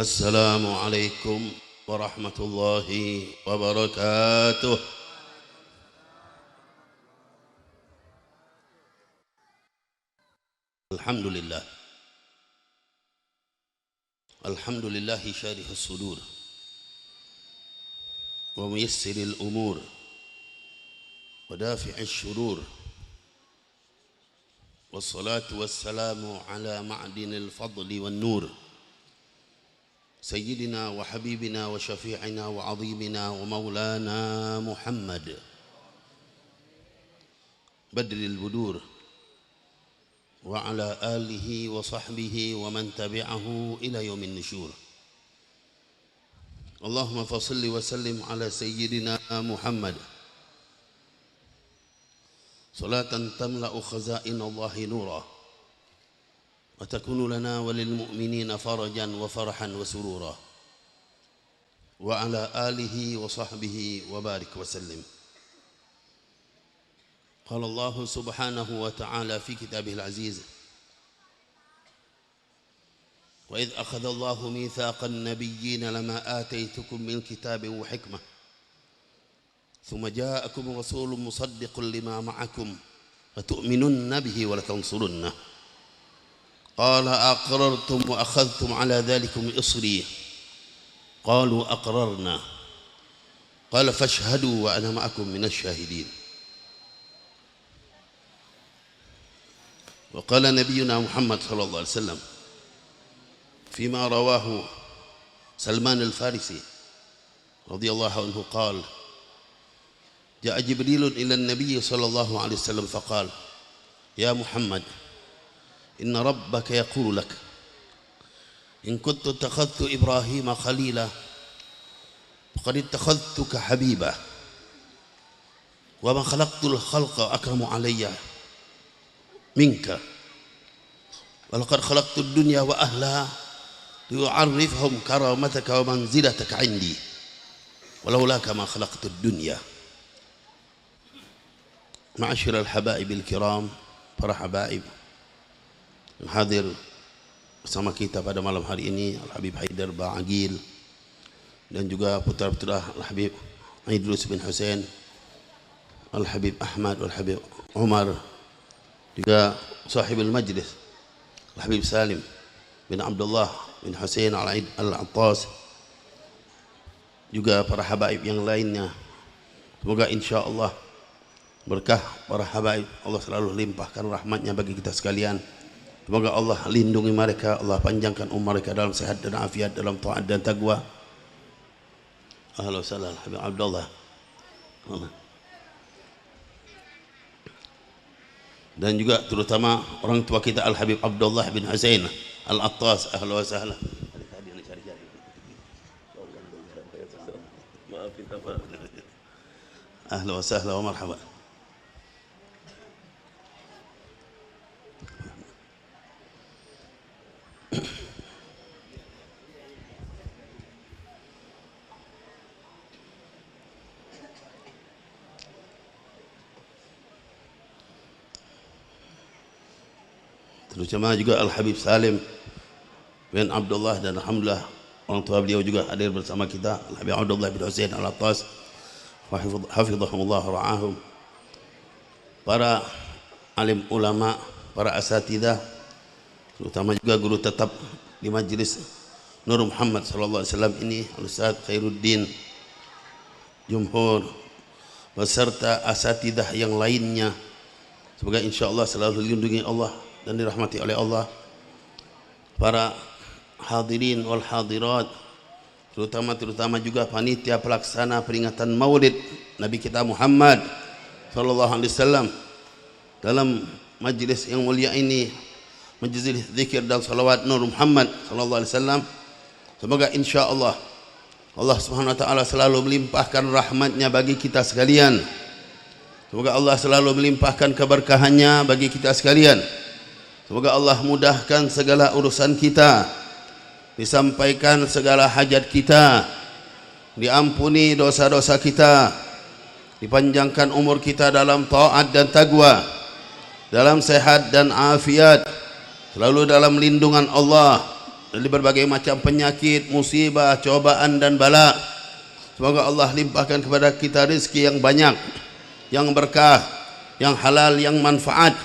السلام عليكم ورحمة الله وبركاته. الحمد لله الحمد لله شارح الصدور وميسر الأمور ودافع الشرور، والصلاة والسلام على معدن الفضل والنور سيدنا وحبيبنا وشفيعنا وعظيمنا ومولانا محمد بدر البدور، وعلى آله وصحبه ومن تبعه إلى يوم النشور. اللهم فصل وسلم على سيدنا محمد صلاة تملأ خزائن الله نورا وتكون لنا وللمؤمنين فرجا وفرحا وسرورا، وعلى آله وصحبه وبارك وسلم. قال الله سبحانه وتعالى في كتابه العزيز: وإذ أخذ الله ميثاق النبيين لما آتيتكم من كتاب وحكمة ثم جاءكم رسول مصدق لما معكم لتؤمنن به ولتنصرنه قال أقررتم وأخذتم على ذلكم إصري قالوا أقررنا قال فاشهدوا وأنا معكم من الشاهدين. وقال نبينا محمد صلى الله عليه وسلم فيما رواه سلمان الفارسي رضي الله عنه قال: جاء جبريل إلى النبي صلى الله عليه وسلم فقال: يا محمد إن ربك يقول لك إن كنت اتخذت إبراهيم خليلا فقد اتخذتك حبيبا وما خلقت الخلق أكرم علي منك ولقد خلقت الدنيا وأهلها ليعرفهم كرامتك ومنزلتك عندي ولولاك ما خلقت الدنيا. معاشر الحبائب الkiram, para habaib yang hadir bersama kita pada malam hari ini, Al-Habib Haidar Ba'agil dan juga putra-putra Al-Habib Idrus bin Hussein, Al-Habib Ahmad, Al-Habib Umar, juga sahibul majlis Al-Habib Salim bin Abdullah bin Hussein Al-Attas, juga para habaib yang lainnya. Semoga insyaAllah berkah para habaib Allah selalu limpahkan rahmatnya bagi kita sekalian. Semoga Allah lindungi mereka, Allah panjangkan umur mereka dalam sehat dan afiat, dalam taat dan taqwa. Ahlan wa sahlan Habib Abdullah. Dan juga terutama orang tua kita Al-Habib Abdullah bin Hussein Al-Attas. Ahlan wa sahlan. Ahlan wa sahlan wa marhaba. Terutama juga Al-Habib Salim bin Abdullah, dan alhamdulillah orang tua beliau juga hadir bersama kita, Al-Habib Abdullah bin Hussein Al-Attas, hafizahumullah ra'ahum. Para alim ulama, para asatidah, terutama juga guru tetap di Majlis Nur Muhammad sallallahu alaihi wasallam ini, Al-Ustaz Khairuddin Jumhur, beserta asatidah yang lainnya. Semoga insyaallah selalu dilindungi Allah dan dirahmati oleh Allah. Para hadirin wal hadirat, terutama juga panitia pelaksana peringatan Maulid Nabi kita Muhammad sallallahu alaihi wasallam dalam majlis yang mulia ini, majlis zikir dan salawat Nur Muhammad sallallahu alaihi wasallam. Semoga insyaallah Allah Subhanahu wa taala selalu melimpahkan rahmatnya bagi kita sekalian. Semoga Allah selalu melimpahkan keberkahannya bagi kita sekalian. Semoga Allah mudahkan segala urusan kita, disampaikan segala hajat kita, diampuni dosa-dosa kita, dipanjangkan umur kita dalam taat dan taqwa, dalam sehat dan afiat, selalu dalam lindungan Allah, dari berbagai macam penyakit, musibah, cobaan dan bala. Semoga Allah limpahkan kepada kita rezeki yang banyak, yang berkah, yang halal, yang manfaat.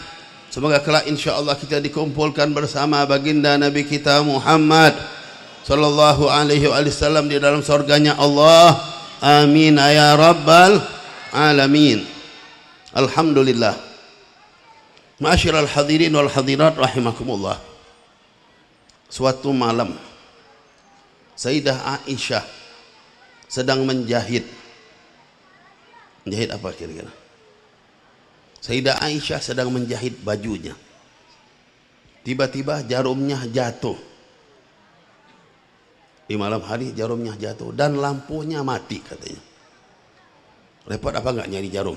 Semoga kelak insya-Allah kita dikumpulkan bersama baginda Nabi kita Muhammad sallallahu alaihi wasallam di dalam surganya Allah. Amin ya rabbal alamin. Alhamdulillah. Ma'asyiral hadirin wal hadirat rahimakumullah. Suatu malam Sayyidah Aisyah sedang menjahit. Menjahit apa kira-kira? Sayyidah Aisyah sedang menjahit bajunya. Tiba-tiba jarumnya jatuh. Di malam hari jarumnya jatuh dan lampunya mati katanya. Repot apa enggak nyari jarum?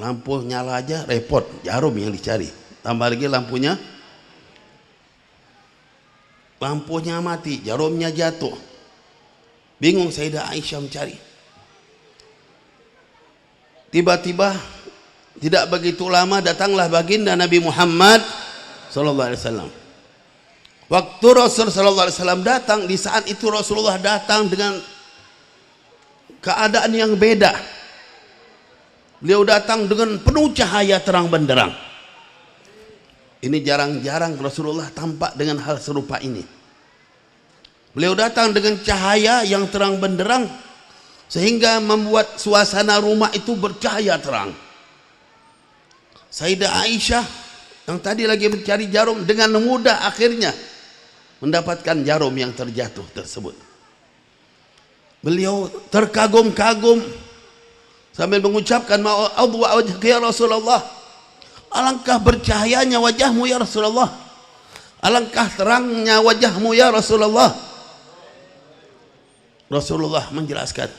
Lampu nyala aja repot, jarum yang dicari. Tambah lagi lampunya mati, jarumnya jatuh. Bingung Sayyidah Aisyah mencari. Tiba-tiba tidak begitu lama datanglah baginda Nabi Muhammad sallallahu alaihi wasallam. Waktu Rasul sallallahu alaihi wasallam datang, di saat itu Rasulullah datang dengan keadaan yang beda. Beliau datang dengan penuh cahaya terang benderang. Ini jarang-jarang Rasulullah tampak dengan hal serupa ini. Beliau datang dengan cahaya yang terang benderang sehingga membuat suasana rumah itu bercahaya terang. Sayyidah Aisyah yang tadi lagi mencari jarum dengan mudah akhirnya mendapatkan jarum yang terjatuh tersebut. Beliau terkagum-kagum sambil mengucapkan ma'adwa wajhaka ya Rasulullah. Alangkah bercahayanya wajahmu ya Rasulullah. Alangkah terangnya wajahmu ya Rasulullah. Rasulullah menjelaskan,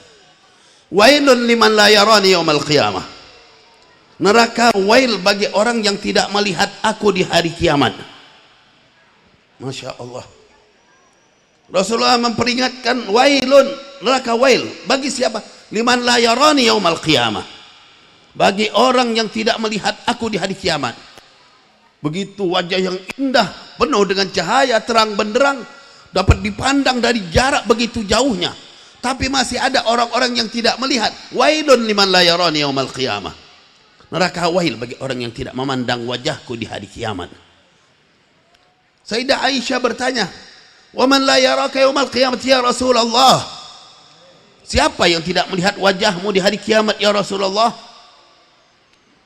wailun liman la yarani yaumal qiyamah. Neraka wail bagi orang yang tidak melihat aku di hari kiamat. Masya Allah. Rasulullah memperingatkan wailun, neraka wail bagi siapa? Liman la yarani yaumal qiyamah. Bagi orang yang tidak melihat aku di hari kiamat. Begitu wajah yang indah, penuh dengan cahaya terang benderang, dapat dipandang dari jarak begitu jauhnya, tapi masih ada orang-orang yang tidak melihat. Wailun liman la yarani yaumal qiyamah. Neraka wail bagi orang yang tidak memandang wajahku di hari kiamat. Sayyidah Aisyah bertanya, wa man la yaraka yaumal qiyamah ya Rasulullah? Siapa yang tidak melihat wajahmu di hari kiamat ya Rasulullah?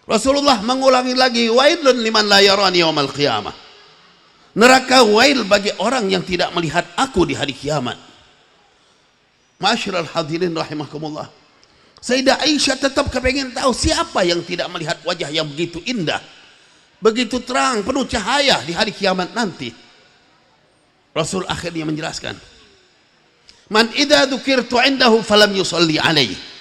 Rasulullah mengulangi lagi, wailun liman la yarani yaumal qiyamah. Neraka wail bagi orang yang tidak melihat aku di hari kiamat. Ma'asyiral hadirin rahimakumullah. Sayyidah Aisyah tetap kepengen tahu siapa yang tidak melihat wajah yang begitu indah, begitu terang, penuh cahaya di hari kiamat nanti. Rasul akhirnya menjelaskan, man idza dzukirtu indahu falam yusalli alaihi.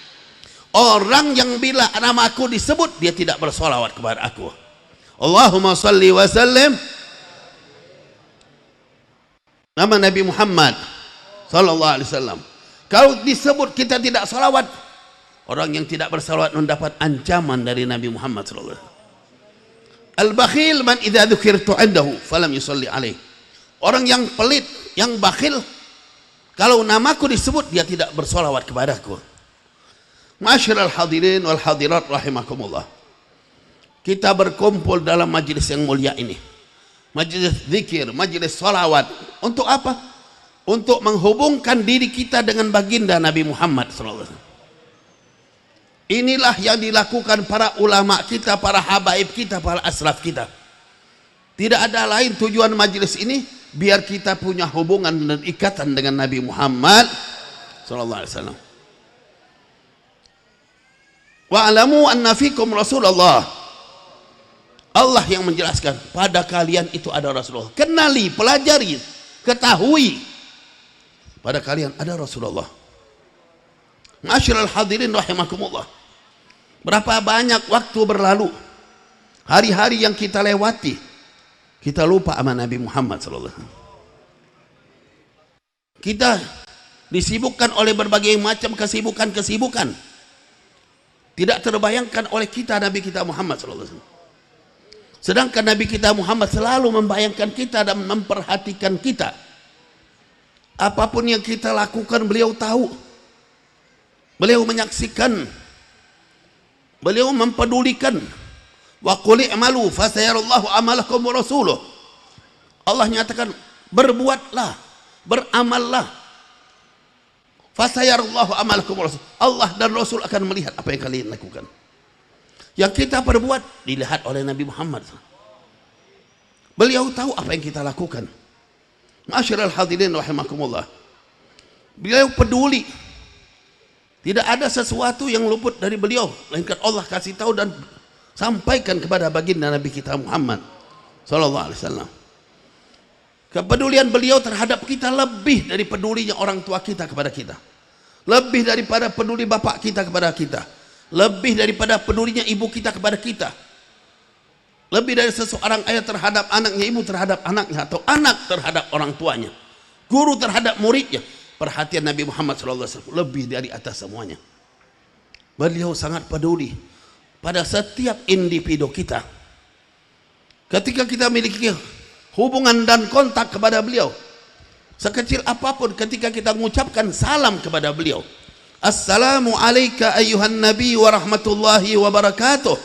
Orang yang bila namaku disebut dia tidak bersolawat kepada aku. Allahumma salli wa sallim. Nama Nabi Muhammad sallallahu alaihi wasallam. Kalau disebut kita tidak salawat, orang yang tidak bersalawat mendapat ancaman dari Nabi Muhammad sallallahu alaihi wasallam. Al-bakhil man idza dzukirtu indahu falam yusalli alaihi. Orang yang pelit, yang bakhil, kalau namaku disebut dia tidak bersolawat kepadaku. Ma'asyiral hadirin wal hadirat rahimakumullah. Kita berkumpul dalam majlis yang mulia ini, majlis zikir, majlis salawat. Untuk apa? Untuk menghubungkan diri kita dengan baginda Nabi Muhammad sallallahu alaihi wasallam. Inilah yang dilakukan para ulama kita, para habaib kita, para asraf kita. Tidak ada lain tujuan majlis ini biar kita punya hubungan dan ikatan dengan Nabi Muhammad sallallahu alaihi wasallam. Wa'lamu anna fikum Rasulullah. Allah yang menjelaskan, pada kalian itu ada Rasulullah. Kenali, pelajari, ketahui, pada kalian ada Rasulullah. Ma'asyiral hadirin rahimakumullah. Berapa banyak waktu berlalu, hari-hari yang kita lewati, kita lupa sama Nabi Muhammad sallallahu alaihi wasallam. Kita disibukkan oleh berbagai macam kesibukan. Tidak terbayangkan oleh kita Nabi kita Muhammad sallallahu alaihi wasallam. Sedangkan Nabi kita Muhammad selalu membayangkan kita dan memperhatikan kita. Apapun yang kita lakukan beliau tahu, beliau menyaksikan, beliau mempedulikan. Wa qul i'malu fasayarallahu amalakum wa rasuluh. Allah nyatakan berbuatlah, beramallah, fasayarallahu amalakum wa rasuluh. Allah dan Rasul akan melihat apa yang kalian lakukan. Yang kita perbuat dilihat oleh Nabi Muhammad. Beliau tahu apa yang kita lakukan. Ma'asyiral hadirin rahimakumullah. Beliau peduli. Tidak ada sesuatu yang luput dari beliau, melainkan Allah kasih tahu dan sampaikan kepada baginda Nabi kita Muhammad sallallahu alaihi wasallam. Kepedulian beliau terhadap kita lebih dari pedulinya orang tua kita kepada kita. Lebih daripada peduli bapak kita kepada kita. Lebih daripada pedulinya ibu kita kepada kita. Lebih dari seseorang ayah terhadap anaknya, ibu terhadap anaknya, atau anak terhadap orang tuanya, guru terhadap muridnya. Perhatian Nabi Muhammad SAW lebih dari atas semuanya. Beliau sangat peduli pada setiap individu kita. Ketika kita memiliki hubungan dan kontak kepada beliau, sekecil apapun, ketika kita mengucapkan salam kepada beliau, assalamu alayka ayyuhan nabi wa rahmatullahi wa barakatuh,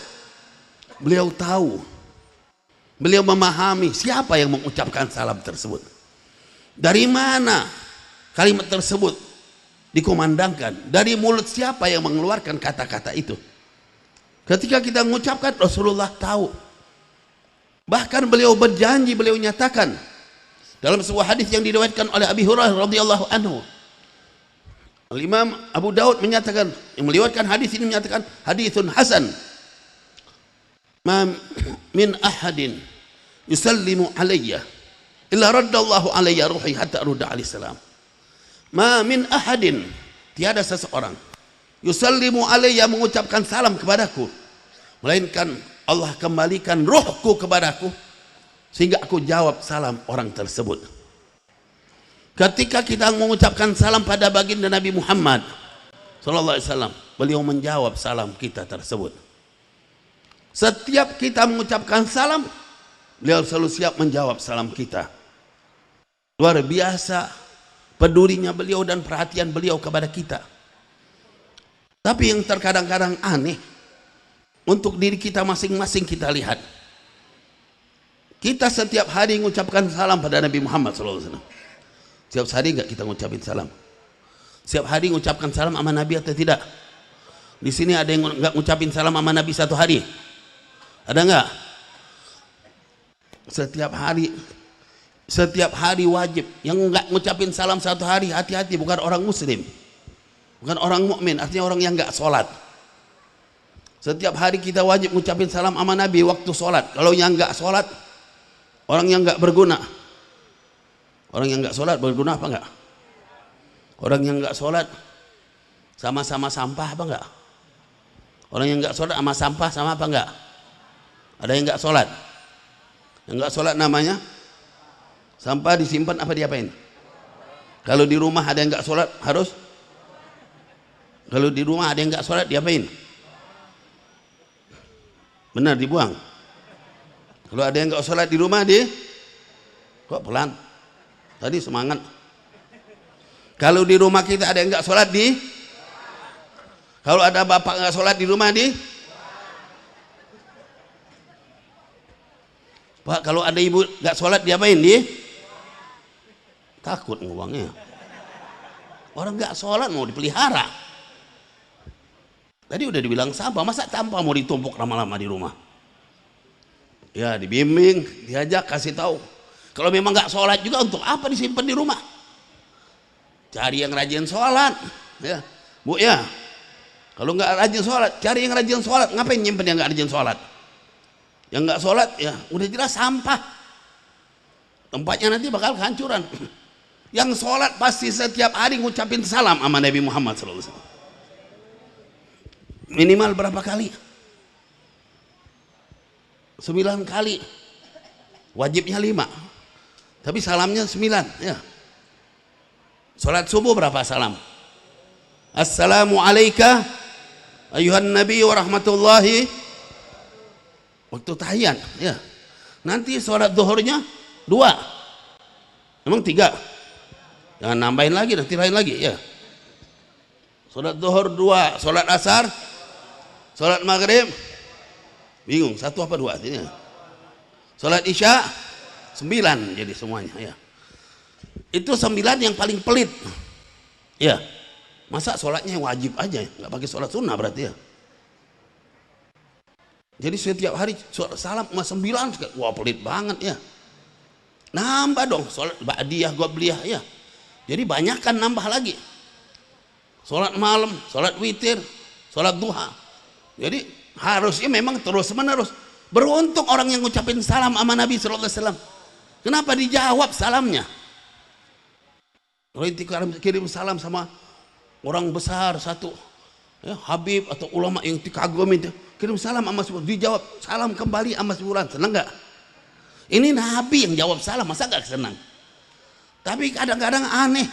beliau tahu, beliau memahami siapa yang mengucapkan salam tersebut, dari mana kalimat tersebut dikumandangkan, dari mulut siapa yang mengeluarkan kata-kata itu. Ketika kita mengucapkan, Rasulullah tahu. Bahkan beliau berjanji, beliau nyatakan dalam sebuah hadis yang diriwayatkan oleh Abi Hurairah radhiyallahu anhu. Imam Abu Daud menyatakan, yang meliwatkan hadis ini menyatakan haditsun hasan. Ma min ahadin yusallimu alayya illa raddallahu alayya ruhi hatta arudda alaihi salam. Ma min ahadin, tiada seseorang, yusallimu alayya, mengucapkan salam kepadaku, melainkan Allah kembalikan ruhku kepadaku sehingga aku jawab salam orang tersebut. Ketika kita mengucapkan salam pada baginda Nabi Muhammad sallallahu alaihi wasallam, beliau menjawab salam kita tersebut. Setiap kita mengucapkan salam, beliau selalu siap menjawab salam kita. Luar biasa pedulinya beliau dan perhatian beliau kepada kita. Tapi yang terkadang-kadang aneh, untuk diri kita masing-masing kita lihat, kita setiap hari mengucapkan salam pada Nabi Muhammad SAW. Setiap hari enggak kita ngucapin salam? Setiap hari mengucapkan salam sama Nabi atau tidak? Di sini ada yang enggak ngucapin salam sama Nabi satu hari? Ada enggak? Setiap hari wajib. Yang enggak ngucapin salam satu hari, hati-hati, bukan orang muslim, bukan orang mukmin, artinya orang yang enggak sholat. Setiap hari kita wajib ngucapin salam sama Nabi waktu sholat. Kalau yang enggak sholat, orang yang enggak berguna. Orang yang enggak sholat berguna apa enggak? Orang yang enggak sholat sama-sama sampah apa enggak? Orang yang enggak sholat sama sampah sama apa enggak? Ada yang enggak sholat? Yang enggak sholat namanya sampah disimpan apa diapain? Kalau di rumah ada yang enggak sholat harus? Kalau di rumah ada yang enggak sholat diapain? Benar, dibuang. Kalau ada yang enggak sholat di rumah kok pelan? Tadi semangat. Kalau di rumah kita ada yang enggak sholat kalau ada bapak enggak sholat di rumah Pak, kalau ada ibu enggak sholat diapain? Takut nguangnya. Orang enggak sholat mau dipelihara. Tadi udah dibilang sampah, masa sampah mau ditumpuk lama-lama di rumah? Ya dibimbing, diajak, kasih tahu. Kalau memang nggak sholat juga, untuk apa disimpan di rumah? Cari yang rajin sholat, ya bu ya. Kalau nggak rajin sholat, cari yang rajin sholat. Ngapain nyimpen yang nggak rajin sholat? Yang nggak sholat ya udah jelas sampah. Tempatnya nanti bakal kehancuran. Yang sholat pasti setiap hari ngucapin salam sama Nabi Muhammad SAW. Minimal berapa kali? 9 kali. Wajibnya 5. Tapi salamnya 9 ya. Salat subuh berapa salam? Assalamu alayka ayyuhan nabi wa rahmatullahi. Waktu tahiyat ya. Nanti sholat zuhurnya 2, emang 3, jangan nambahin lagi, nanti lain lagi ya. Sholat zuhur 2, sholat asar, sholat maghrib bingung 1 apa 2 artinya. Sholat isya 9 jadi semuanya ya. Itu 9 yang paling pelit ya. Masa sholatnya wajib aja, nggak pakai sholat sunnah berarti ya. Jadi setiap hari sholat salam 9, wah pelit banget ya. Nambah dong sholat ba'diyah, qobliyah ya. Jadi banyak kan nambah lagi. Sholat malam, sholat witir, sholat duha. Jadi harusnya memang terus menerus. Beruntung orang yang ngucapin salam sama Nabi SAW. Kenapa dijawab salamnya? Kalau inti kirim salam sama orang besar satu, ya, Habib atau ulama yang dikagumi itu, kirim salam sama si Fulan, dijawab salam kembali sama si Fulan, senang nggak? Ini Nabi yang jawab salam, masa nggak senang? Tapi kadang-kadang aneh,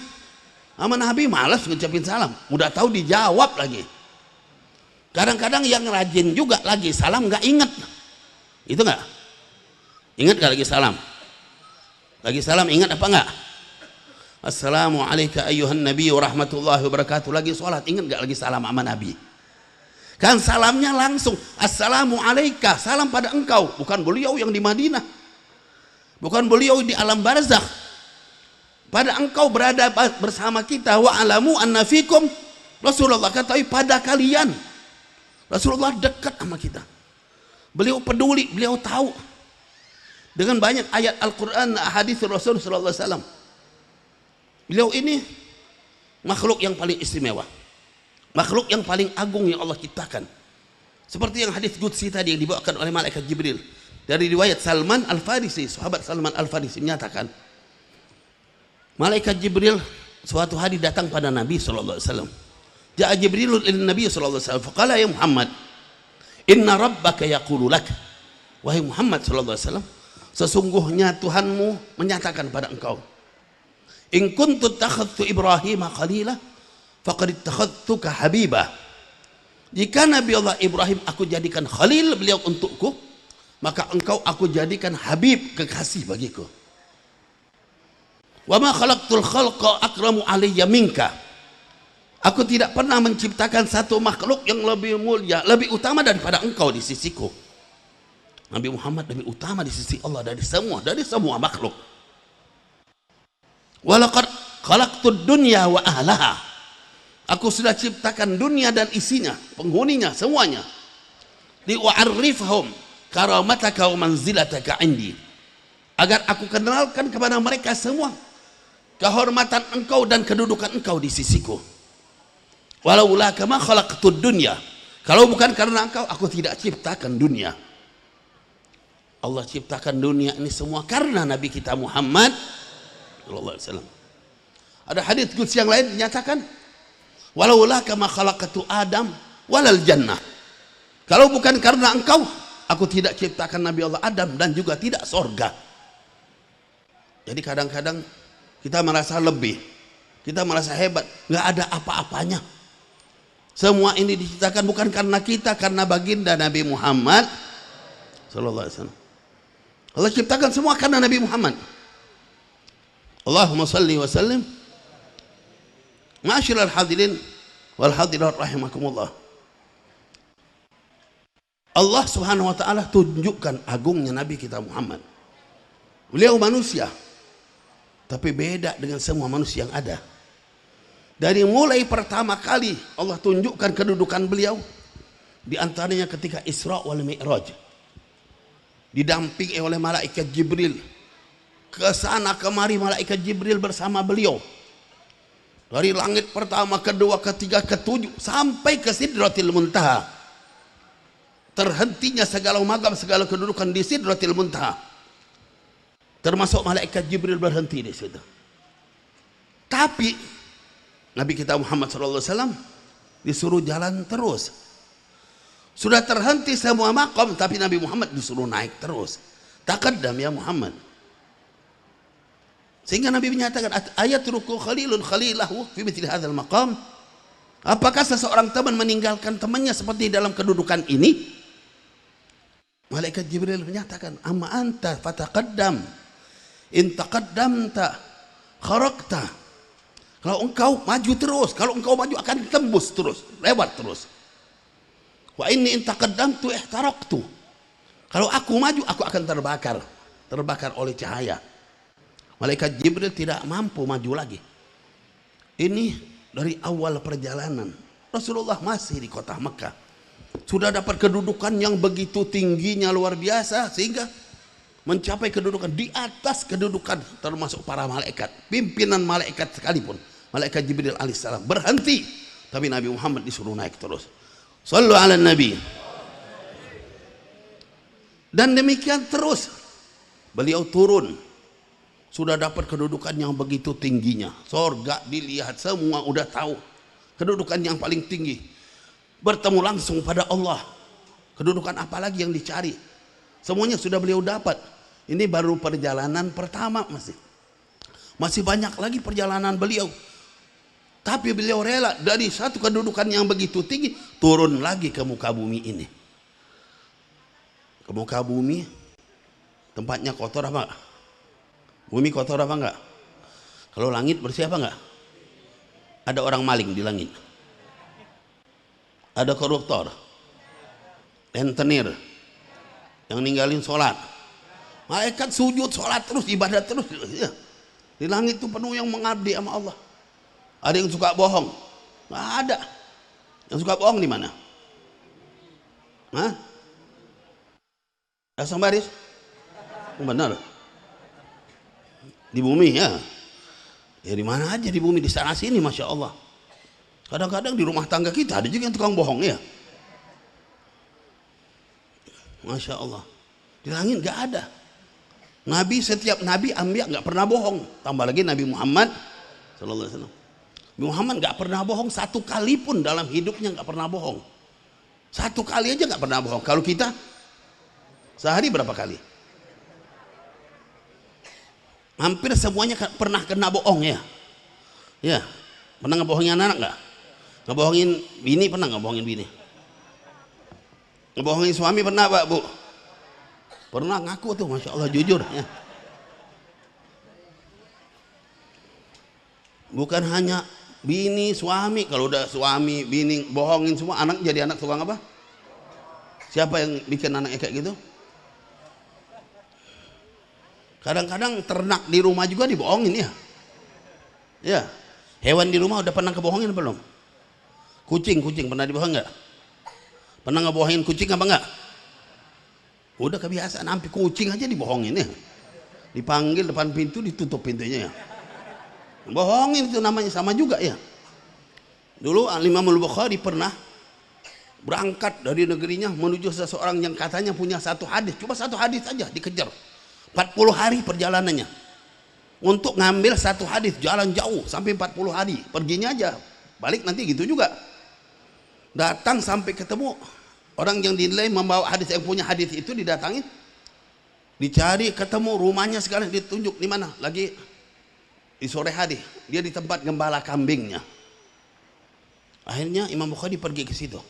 sama Nabi malas ngucapin salam, udah tahu dijawab lagi. Kadang-kadang yang rajin juga lagi salam nggak inget, itu nggak? Ingat nggak lagi salam? Lagi salam ingat apa nggak? Assalamualaikum ayyuhan nabi wa rahmatullahi wa barakatuh. Lagi sholat ingat nggak lagi salam sama Nabi? Kan salamnya langsung assalamualaikum, salam pada engkau, bukan beliau yang di Madinah, bukan beliau di alam barzakh, pada engkau berada bersama kita. Wa alamu anna fikum Rasulullah, katakan pada kalian Rasulullah dekat sama kita, beliau peduli, beliau tahu dengan banyak ayat Al-Quran, hadis Rasul sallallahu alaihi wasallam. Beliau ini makhluk yang paling istimewa, makhluk yang paling agung yang Allah ciptakan. Seperti yang hadis qudsi tadi yang dibawakan oleh malaikat Jibril dari riwayat Salman Al-Farisi, sahabat Salman Al-Farisi menyatakan, malaikat Jibril suatu hari datang pada Nabi sallallahu alaihi wasallam. Ja'a Jibrilun ila Nabi sallallahu alaihi wasallam faqala ya Muhammad, inna rabbaka yaqulu lak, wahai Muhammad sallallahu alaihi wasallam, sesungguhnya Tuhanmu menyatakan pada engkau, in kuntu takhadtu Ibrahim khalila faqad takhadtuka habibah. Jika Nabi Allah Ibrahim aku jadikan khalil beliau untukku, maka engkau aku jadikan habib, kekasih bagiku. Wa ma khalaqtul khalqa akramu alayya minka. Aku tidak pernah menciptakan satu makhluk yang lebih mulia, lebih utama daripada engkau di sisiku. Nabi Muhammad lebih utama di sisi Allah dari semua makhluk. Walaqad khalaqtud dunya wa ahlaha. Aku sudah ciptakan dunia dan isinya, penghuninya semuanya. Li u'arrifhum karamataka wa manzilataka indi. Agar aku kenalkan kepada mereka semua kehormatan engkau dan kedudukan engkau di sisiku. Walaula kama khalaqtud dunya. Kalau bukan karena engkau, aku tidak ciptakan dunia. Allah ciptakan dunia ini semua karena Nabi kita Muhammad sallallahu alaihi wasallam. Ada hadits qudsi yang lain dinyatakan, walaula kama khalaqtu Adam walal jannah. Kalau bukan karena engkau, aku tidak ciptakan Nabi Allah Adam dan juga tidak sorga. Jadi kadang-kadang kita merasa lebih, kita merasa hebat, nggak ada apa-apanya. Semua ini diciptakan bukan karena kita, karena baginda Nabi Muhammad sallallahu alaihi wasallam. Allah ciptakan semua karena Nabi Muhammad. Allahumma salli wa sallim. Ma'asyiral hadirin wal hadirat rahimakumullah. Allah Subhanahu wa taala tunjukkan agungnya Nabi kita Muhammad. Beliau manusia, tapi beda dengan semua manusia yang ada. Dari mulai pertama kali Allah tunjukkan kedudukan beliau, di antaranya ketika Isra wal Mi'raj, didampingi oleh malaikat Jibril, ke sana kemari malaikat Jibril bersama beliau, dari langit pertama, kedua, ketiga, ketujuh, sampai ke Sidratil Muntaha. Terhentinya segala makam, segala kedudukan di Sidratil Muntaha, termasuk malaikat Jibril berhenti di situ. Tapi Nabi kita Muhammad SAW disuruh jalan terus. Sudah terhenti semua makam, tapi Nabi Muhammad disuruh naik terus. Taqaddam ya Muhammad. Sehingga Nabi menyatakan, ayatruku khalilun khalilahu fi mithli hadzal maqam. Apakah seseorang teman meninggalkan temannya seperti dalam kedudukan ini? Malaikat Jibril menyatakan, amma anta fataqaddam, in taqaddamta kharaqta. Kalau engkau maju terus, kalau engkau maju akan tembus terus, lewat terus. Wa inni in taqaddamtu ihtaraqtu. Kalau aku maju, aku akan terbakar oleh cahaya. Malaikat Jibril tidak mampu maju lagi. Ini dari awal perjalanan. Rasulullah masih di kota Mekah. Sudah dapat kedudukan yang begitu tingginya, luar biasa, sehingga mencapai kedudukan di atas kedudukan termasuk para malaikat, pimpinan malaikat sekalipun. Malaikat Jibril alaihissalam berhenti, tapi Nabi Muhammad disuruh naik terus. Sallu ala Nabi. Dan demikian terus beliau turun, sudah dapat kedudukan yang begitu tingginya. Sorga dilihat, semua udah tahu kedudukan yang paling tinggi. Bertemu langsung pada Allah, kedudukan apa lagi yang dicari? Semuanya sudah beliau dapat. Ini baru perjalanan pertama, masih banyak lagi perjalanan beliau. Tapi beliau rela dari satu kedudukan yang begitu tinggi turun lagi ke muka bumi ini. Ke muka bumi, tempatnya kotor apa? Bumi kotor apa enggak? Kalau langit bersih apa enggak? Ada orang maling di langit, ada koruptor, rentenir yang ninggalin sholat. Malaikat sujud, sholat terus, ibadah terus. Ya. Di langit itu penuh yang mengabdi sama Allah. Ada yang suka bohong? Nggak ada. Yang suka bohong di mana? Hah? Dasar baris? Benar. Di bumi ya. Ya di mana aja di bumi, di sana sini, masya Allah. Kadang-kadang di rumah tangga kita ada juga yang tukang bohong ya. Masya Allah. Di langit nggak ada. Nabi, setiap nabi ambiya nggak pernah bohong. Tambah lagi Nabi Muhammad sallallahu alaihi wasallam. Nabi Muhammad nggak pernah bohong satu kali pun dalam hidupnya, nggak pernah bohong. Satu kali aja nggak pernah bohong. Kalau kita sehari berapa kali? Hampir semuanya pernah kena bohong ya. Ya, pernah ngebohongin anak nggak? Ngebohongin bini pernah ngebohongin bini? Ngebohongin suami pernah Pak Bu? Pernah ngaku tuh, masya Allah jujur ya. Bukan hanya bini, suami. Kalau udah suami, bini bohongin semua, anak jadi anak tukang apa? Siapa yang bikin anaknya kayak gitu? Kadang-kadang ternak di rumah juga dibohongin ya. Ya, hewan di rumah udah pernah kebohongin belum? Kucing pernah dibohongin nggak? Pernah ngebohongin kucing apa enggak? Udah kebiasaan, sampai kucing aja dibohongin ya. Dipanggil depan pintu, ditutup pintunya ya. Bohongin itu namanya, sama juga ya. Dulu Imam Al-Bukhari pernah berangkat dari negerinya menuju seseorang yang katanya punya satu hadis, cuma satu hadis saja dikejar. 40 hari perjalanannya untuk ngambil satu hadis, jalan jauh sampai 40 hari perginya aja, balik nanti gitu juga. Datang sampai ketemu orang yang dinilai membawa hadis, yang punya hadis itu didatangin, dicari, ketemu rumahnya sekali, ditunjuk di mana, lagi di sore hari dia di tempat gembala kambingnya. Akhirnya Imam Bukhari pergi ke situ.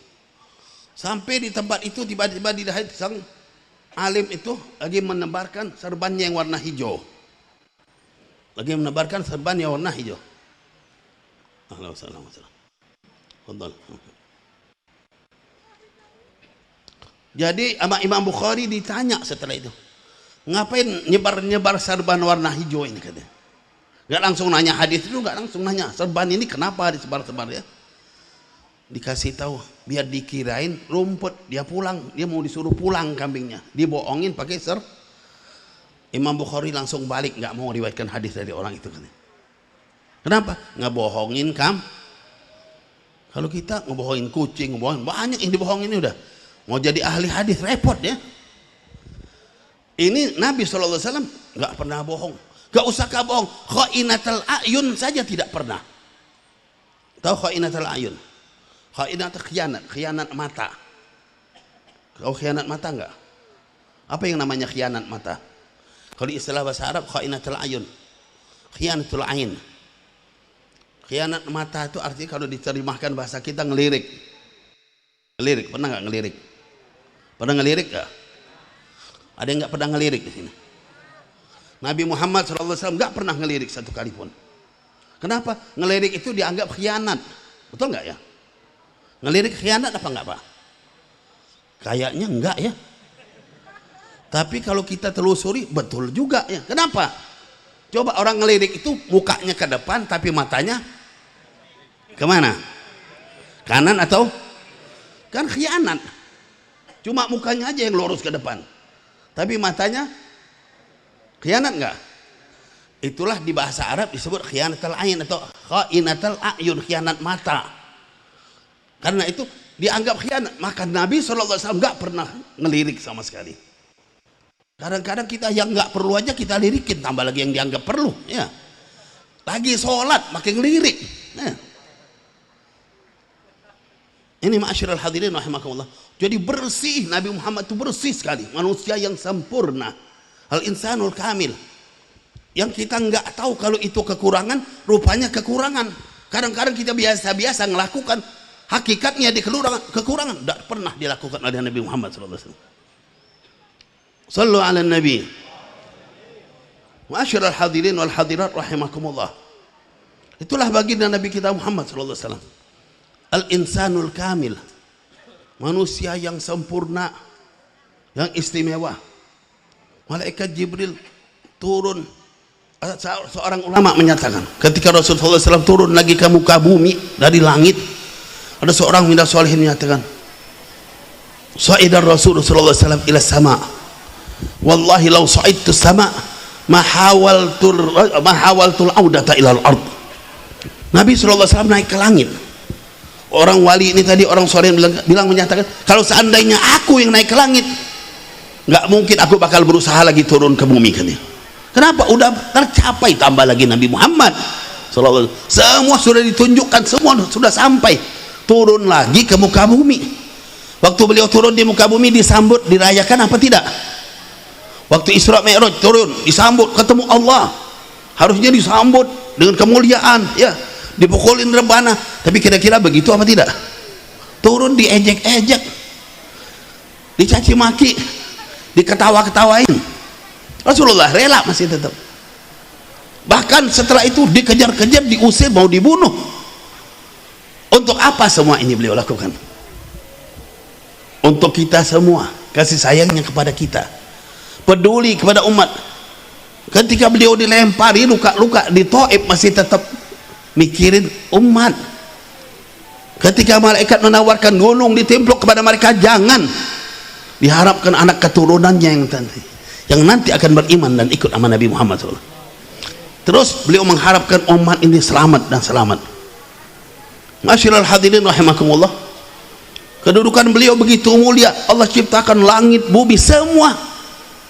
Sampai di tempat itu tiba-tiba dilihat sang alim itu lagi menebarkan serbannya yang warna hijau. Lagi menebarkan serban yang warna hijau. Jadi Imam Bukhari ditanya setelah itu, ngapain nyebar-nyebar serban warna hijau ini katanya. Gak langsung nanya hadis itu, gak langsung nanya serban ini kenapa disebar-sebar ya. Dikasih tahu biar dikirain rumput, dia pulang, dia mau disuruh pulang kambingnya, dibohongin pakai Imam Bukhari langsung balik, nggak mau riwayatkan hadis dari orang itu. Kenapa? Ngebohongin kalau kita ngebohongin kucing, ngebohongin banyak yang dibohongin, ini udah mau jadi ahli hadis repot ya. Ini Nabi SAW nggak pernah bohong, nggak usah bohong. Khainatul ayun saja tidak pernah. Tahu khainatul ayun? Khainat, khianat mata. Kau khianat mata enggak? Apa yang namanya khianat mata? Kalau istilah bahasa Arab khainatul ayun, khianatul ain. Khianat mata itu artinya kalau diterjemahkan bahasa kita ngelirik. Ngelirik, pernah nggak ngelirik? Pernah ngelirik nggak? Ada yang nggak pernah ngelirik di sini? Nabi Muhammad SAW nggak pernah ngelirik satu kali pun. Kenapa? Ngelirik itu dianggap khianat. Betul nggak ya? Ngelirik khianat apa nggak Pak? Kayaknya enggak ya. Tapi kalau kita telusuri betul juga ya. Kenapa? Coba orang ngelirik itu mukanya ke depan tapi matanya kemana? Kanan atau? Kan khianat. Cuma mukanya aja yang lurus ke depan. Tapi matanya khianat enggak? Itulah di bahasa Arab disebut khianatul ain atau khainatul ayun, khianat mata. Karena itu dianggap khianat, maka Nabi SAW enggak pernah ngelirik sama sekali. Kadang-kadang kita yang enggak perlu aja kita lirikin, tambah lagi yang dianggap perlu ya. Lagi sholat makin ngelirik ya. Ini ma'asyiral hadirin rahimakumullah. Jadi bersih, Nabi Muhammad itu bersih sekali, manusia yang sempurna, al-insanul kamil. Yang kita nggak tahu kalau itu kekurangan, rupanya kekurangan. Kadang-kadang kita biasa-biasa ngelakukan, hakikatnya di kekurangan tidak pernah dilakukan oleh Nabi Muhammad SAW. Sallu ala Nabi. Ma'asyiral hadirin wal hadirat rahimakumullah. Itulah baginda Nabi kita Muhammad SAW. Al-insanul kamil, manusia yang sempurna, yang istimewa. Malaikat Jibril turun. Seorang ulama menyatakan ketika Rasulullah SAW turun lagi ke muka bumi dari langit, ada seorang minda solehin menyatakan, Sa'idar Rasulullah SAW ila sama, wallahi law sa'idtu sama mahawaltul audata ilal ard. Nabi SAW naik ke langit. Orang wali ini tadi, orang solehin bilang menyatakan, kalau seandainya aku yang naik ke langit, nggak mungkin aku bakal berusaha lagi turun ke bumi kan ya. Kenapa? Udah tercapai, tambah lagi Nabi Muhammad SAW. Semua sudah ditunjukkan, semua sudah sampai. Turun lagi ke muka bumi. Waktu beliau turun di muka bumi disambut, dirayakan apa tidak? Waktu Isra Mi'raj turun, disambut, ketemu Allah. Harusnya disambut dengan kemuliaan, ya. Dipukulin rebana. Tapi kira-kira begitu apa tidak? Turun diejek-ejek, dicaci maki, diketawa-ketawain. Rasulullah rela masih tetap. Bahkan setelah itu dikejar-kejar, diusir, mau dibunuh. Untuk apa semua ini beliau lakukan? Untuk kita semua, kasih sayangnya kepada kita, peduli kepada umat. Ketika beliau dilempari luka-luka di Thaif, masih tetap mikirin umat. Ketika malaikat menawarkan gunung ditimpluk kepada mereka, jangan, diharapkan anak keturunannya yang nanti akan beriman dan ikut sama Nabi Muhammad SAW. Terus beliau mengharapkan umat ini selamat dan selamat. Masyiral hadirin rahimakumullah. Kedudukan beliau begitu mulia. Allah ciptakan langit, bumi, semua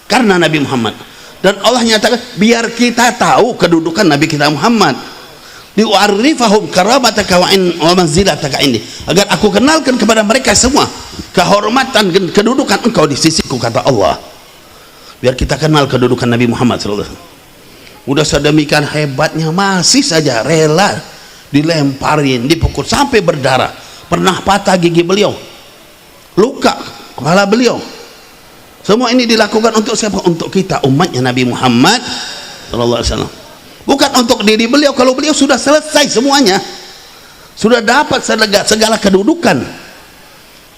karena Nabi Muhammad. Dan Allah nyatakan biar kita tahu kedudukan Nabi kita Muhammad. Di'arifahum karamataka wa manzilataka ini, agar aku kenalkan kepada mereka semua kehormatan dan kedudukan engkau di sisiku, kata Allah. Biar kita kenal kedudukan Nabi Muhammad SAW. Udah sedemikian hebatnya masih saja rela dilemparin, dipukul sampai berdarah. Pernah patah gigi beliau, luka kepala beliau. Semua ini dilakukan untuk siapa? Untuk kita, umatnya Nabi Muhammad SAW. Bukan untuk diri beliau. Kalau beliau sudah selesai semuanya, sudah dapat segala kedudukan.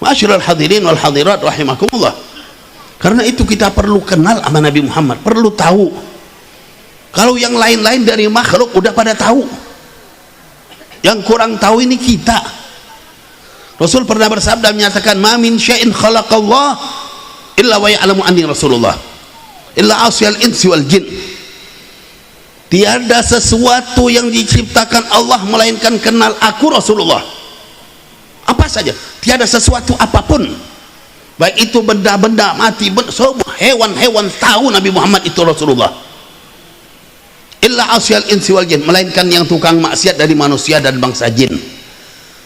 Masyiral hadirin wal hadirat rahimakumullah. Karena itu kita perlu kenal sama Nabi Muhammad, perlu tahu. Kalau yang lain-lain dari makhluk udah pada tahu, yang kurang tahu ini kita. Rasul pernah bersabda menyatakan, ma min syai'in khalaqallah illa wa ya'lamu anni Rasulullah illa asyal insi wal jin. Tiada sesuatu yang diciptakan Allah melainkan kenal aku Rasulullah. Apa saja, tiada sesuatu apapun, baik itu benda-benda mati, semua hewan-hewan tahu Nabi Muhammad itu Rasulullah. Illa asyal insi wal jin, melainkan yang tukang maksiat dari manusia dan bangsa jin.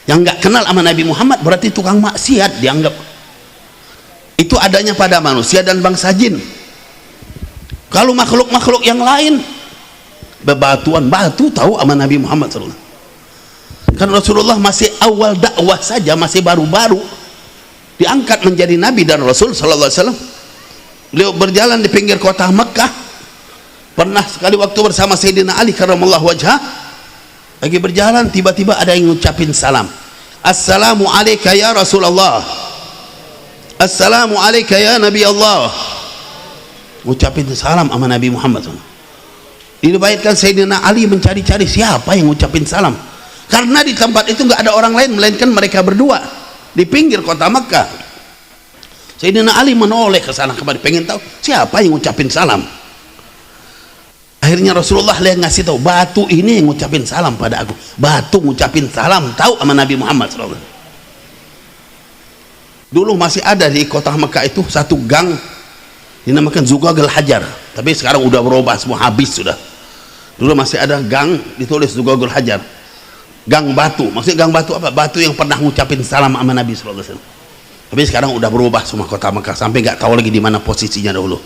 Yang nggak kenal sama Nabi Muhammad berarti tukang maksiat dianggap. Itu adanya pada manusia dan bangsa jin. Kalau makhluk-makhluk yang lain, bebatuan, batu tahu sama Nabi Muhammad SAW. Kan Rasulullah masih awal dakwah saja, masih baru-baru diangkat menjadi Nabi dan Rasul sallallahu alaihi wasallam. Beliau berjalan di pinggir kota Mekah. Pernah sekali waktu bersama Sayyidina Ali karramallahu wajhah, lagi berjalan tiba-tiba ada yang ngucapin salam. Assalamu alayka ya Rasulullah, assalamu alayka ya Nabi Allah. Ngucapin salam sama Nabi Muhammad. Diriwayatkan Sayyidina Ali mencari-cari siapa yang ngucapin salam, karena di tempat itu nggak ada orang lain melainkan mereka berdua di pinggir kota Mekah. Sayyidina Ali menoleh ke sana kemari pengen tahu siapa yang ngucapin salam. Akhirnya Rasulullah ngasih tahu, batu ini yang ngucapin salam pada aku. Batu ngucapin salam tahu sama Nabi Muhammad SAW. Dulu masih ada di kota Mekah itu satu gang dinamakan Zuqaqul Hajar, tapi sekarang udah berubah semua, habis sudah. Dulu masih ada gang ditulis Zuqaqul Hajar, gang batu. Maksudnya gang batu apa? Batu yang pernah ngucapin salam sama Nabi SAW. Tapi sekarang udah berubah semua kota Mekah, sampai nggak tahu lagi di mana posisinya dahulu.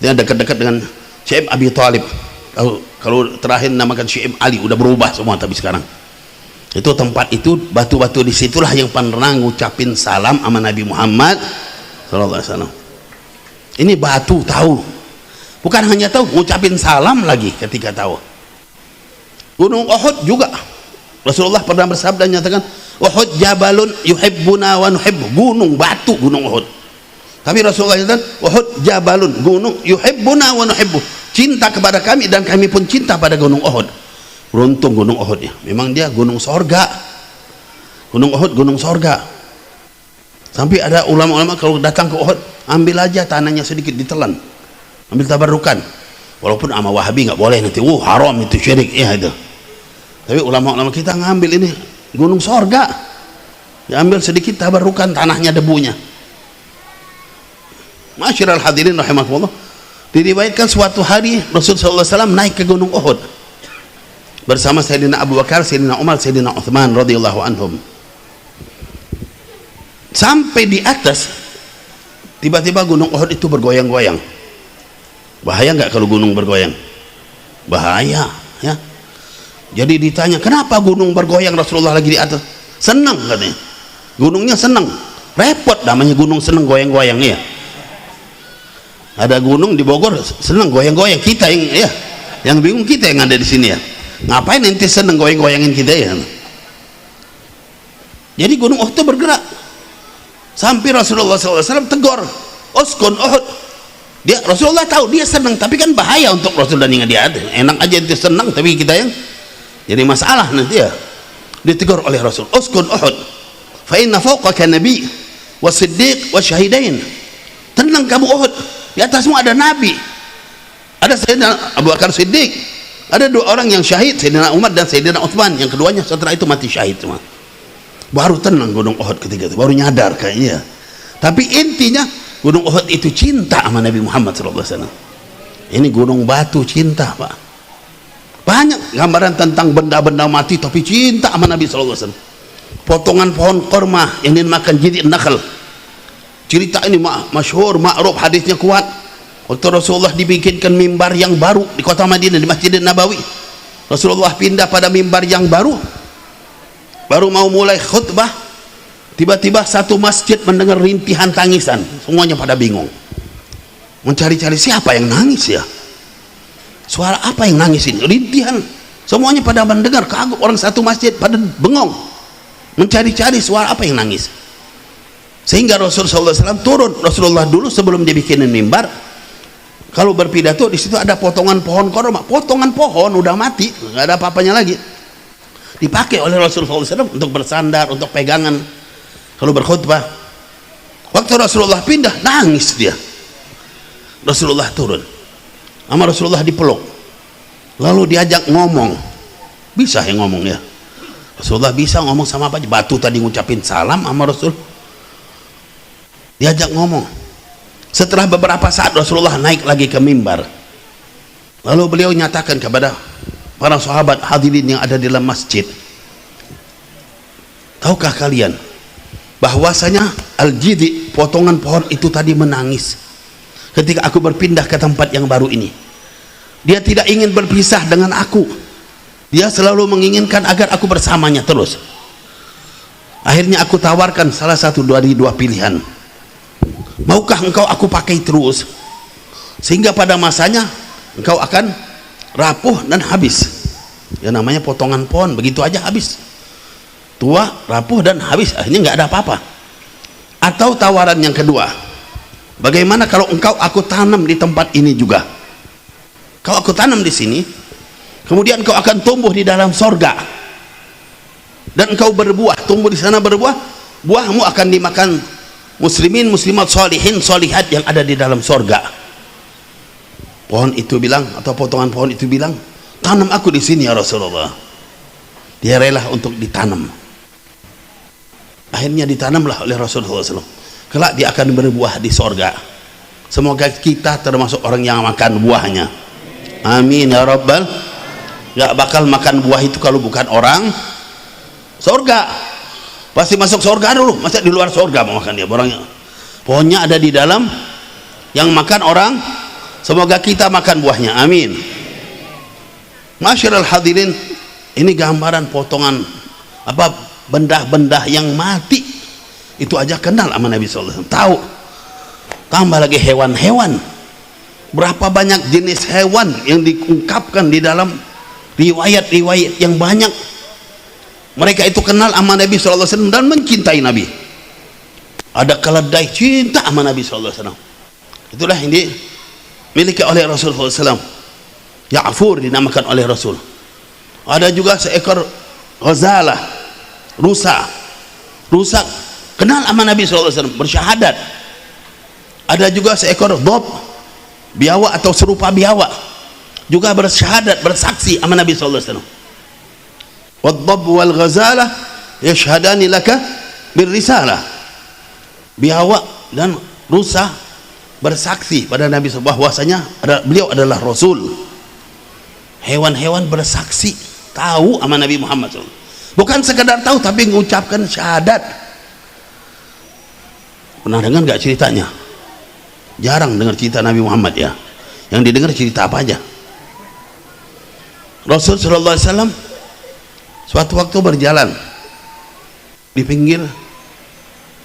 Dia dekat-dekat dengan Syekh Abi Thalib. Kalau terakhir namakan Syekh Ali, udah berubah semua. Tapi sekarang itu tempat itu, batu-batu disitulah yang pernah ngucapin salam sama Nabi Muhammad SAW. Ini batu tahu, bukan hanya tahu, ngucapin salam lagi ketika tahu. Gunung Uhud juga Rasulullah pernah bersabda, nyatakan Uhud jabalun yuhibbuna wa nuhibbu. Gunung batu gunung Uhud. Tapi Rasulullah katakan Uhud jabalun, gunung yuhibbuna wa nuhibbu, cinta kepada kami dan kami pun cinta pada gunung Uhud. Beruntung gunung Uhud ya, memang dia gunung sorga. Gunung Uhud gunung sorga. Sampai ada ulama-ulama kalau datang ke Uhud, ambil aja tanahnya sedikit ditelan, ambil tabarukan. Walaupun sama Wahabi nggak boleh nanti, haram itu, syirik ya itu. Tapi ulama-ulama kita ngambil ini gunung sorga, diambil sedikit tabarukan tanahnya, debunya. Masyiral hadirin rahimakumullah, diriwayatkan suatu hari Rasulullah SAW naik ke gunung Uhud bersama Sayyidina Abu Bakar, Sayyidina Umar, Sayyidina Uthman radhiyallahu anhum. Sampai di atas, tiba-tiba gunung Uhud itu bergoyang-goyang. Bahaya nggak kalau gunung bergoyang? Bahaya ya. Jadi ditanya, kenapa gunung bergoyang? Rasulullah lagi di atas, senang katanya, gunungnya senang. Repot namanya gunung senang goyang-goyang ya. Ada gunung di Bogor senang goyang-goyang, kita yang bingung kita yang ada di sini ya. Ngapain nanti senang goyang-goyangin kita ya? Jadi gunung Uhud itu bergerak. Sampai Rasulullah SAW tegur, uskun Uhud. Dia Rasulullah tahu dia senang, tapi kan bahaya untuk Rasul dan yang dia ada. Enak aja itu senang, tapi kita yang jadi masalah nanti ya. Ditegur oleh Rasul, uskun Uhud, fa inna fawqaka nabi wa siddiq wa syahidain. Tenang kamu Uhud, di atasmu ada Nabi, ada Sayyidina Abu Bakar Siddiq, ada dua orang yang syahid, Sayyidina Umar dan Sayyidina Uthman, yang keduanya setelah itu mati syahid semua. Baru tenang gunung Uhud ketika itu, baru nyadar kayaknya. Tapi intinya gunung Uhud itu cinta sama Nabi Muhammad SAW. Ini gunung batu cinta Pak. Banyak gambaran tentang benda-benda mati tapi cinta sama Nabi SAW. Potongan pohon korma yang dimakan jidid nakhl. Cerita ini masyhur, ma'ruf, hadisnya kuat. Waktu Rasulullah dibikinkan mimbar yang baru di kota Madinah, di Masjid Nabawi. Rasulullah pindah pada mimbar yang baru mau mulai khutbah, tiba-tiba satu masjid mendengar rintihan tangisan. Semuanya pada bingung, mencari-cari siapa yang nangis ya, suara apa yang nangis ini, rintihan. Semuanya pada mendengar, kagum, orang satu masjid pada bengong mencari-cari suara apa yang nangis. Sehingga Rasulullah SAW turun. Rasulullah dulu sebelum dibikinin mimbar, kalau berpidato di situ ada potongan pohon korma, potongan pohon udah mati, nggak ada apa-apanya lagi, dipakai oleh Rasulullah SAW untuk bersandar, untuk pegangan kalau berkhutbah. Waktu Rasulullah pindah, nangis dia. Rasulullah turun, sama Rasulullah dipeluk, lalu diajak ngomong. Bisa yang ngomong ya, Rasulullah bisa ngomong sama apa aja. Batu tadi ngucapin salam sama Rasul, diajak ngomong. Setelah beberapa saat Rasulullah naik lagi ke mimbar, lalu beliau nyatakan kepada para sahabat hadirin yang ada di dalam masjid, tahukah kalian bahwasanya al-jidi, potongan pohon itu tadi menangis ketika aku berpindah ke tempat yang baru ini. Dia tidak ingin berpisah dengan aku, dia selalu menginginkan agar aku bersamanya terus. Akhirnya aku tawarkan salah satu dari dua pilihan. Maukah engkau aku pakai terus sehingga pada masanya engkau akan rapuh dan habis? Ya namanya potongan pohon, begitu aja habis, tua, rapuh dan habis, akhirnya nggak ada apa-apa. Atau tawaran yang kedua, bagaimana kalau engkau aku tanam di tempat ini juga? Kalau aku tanam di sini, kemudian engkau akan tumbuh di dalam sorga, dan engkau berbuah, tumbuh di sana berbuah, buahmu akan dimakan muslimin, muslimat, solihin, solihat yang ada di dalam sorga. Pohon itu bilang, atau potongan pohon itu bilang, tanam aku di sini ya Rasulullah. Dia rela untuk ditanam. Akhirnya ditanamlah oleh Rasulullah SAW. Kelak dia akan berbuah di sorga. Semoga kita termasuk orang yang makan buahnya. Amin ya Rabbal. Gak bakal makan buah itu kalau bukan orang sorga. Pasti masuk sorga dulu, masa di luar sorga mau makan dia orangnya. Pohonnya ada di dalam, yang makan orang. Semoga kita makan buahnya, amin. Masyarul hadirin, ini gambaran potongan apa, benda-benda yang mati. Itu aja kenal sama Nabi SAW, tahu. Tambah lagi hewan-hewan, berapa banyak jenis hewan yang diungkapkan di dalam riwayat-riwayat yang banyak. Mereka itu kenal sama Nabi SAW dan mencintai Nabi. Ada keledai cinta sama Nabi SAW. Itulah yang dimiliki oleh Rasulullah SAW. Ya'fur dinamakan oleh Rasul. Ada juga seekor ghazalah, rusa. Rusa kenal sama Nabi SAW, bersyahadat. Ada juga seekor dhab, biawak atau serupa biawak, juga bersyahadat, bersaksi sama Nabi SAW. Wad-dhab wal ghazalah yashhadani laka birrisalah. Biawak dan rusa bersaksi pada Nabi SAW bahwasanya beliau adalah Rasul. Hewan-hewan bersaksi, tahu sama Nabi Muhammad SAW. Bukan sekedar tahu, tapi mengucapkan syahadat. Pernah dengar gak ceritanya? Jarang dengar cerita Nabi Muhammad ya. Yang didengar cerita apa aja? Rasul SAW suatu waktu berjalan di pinggir,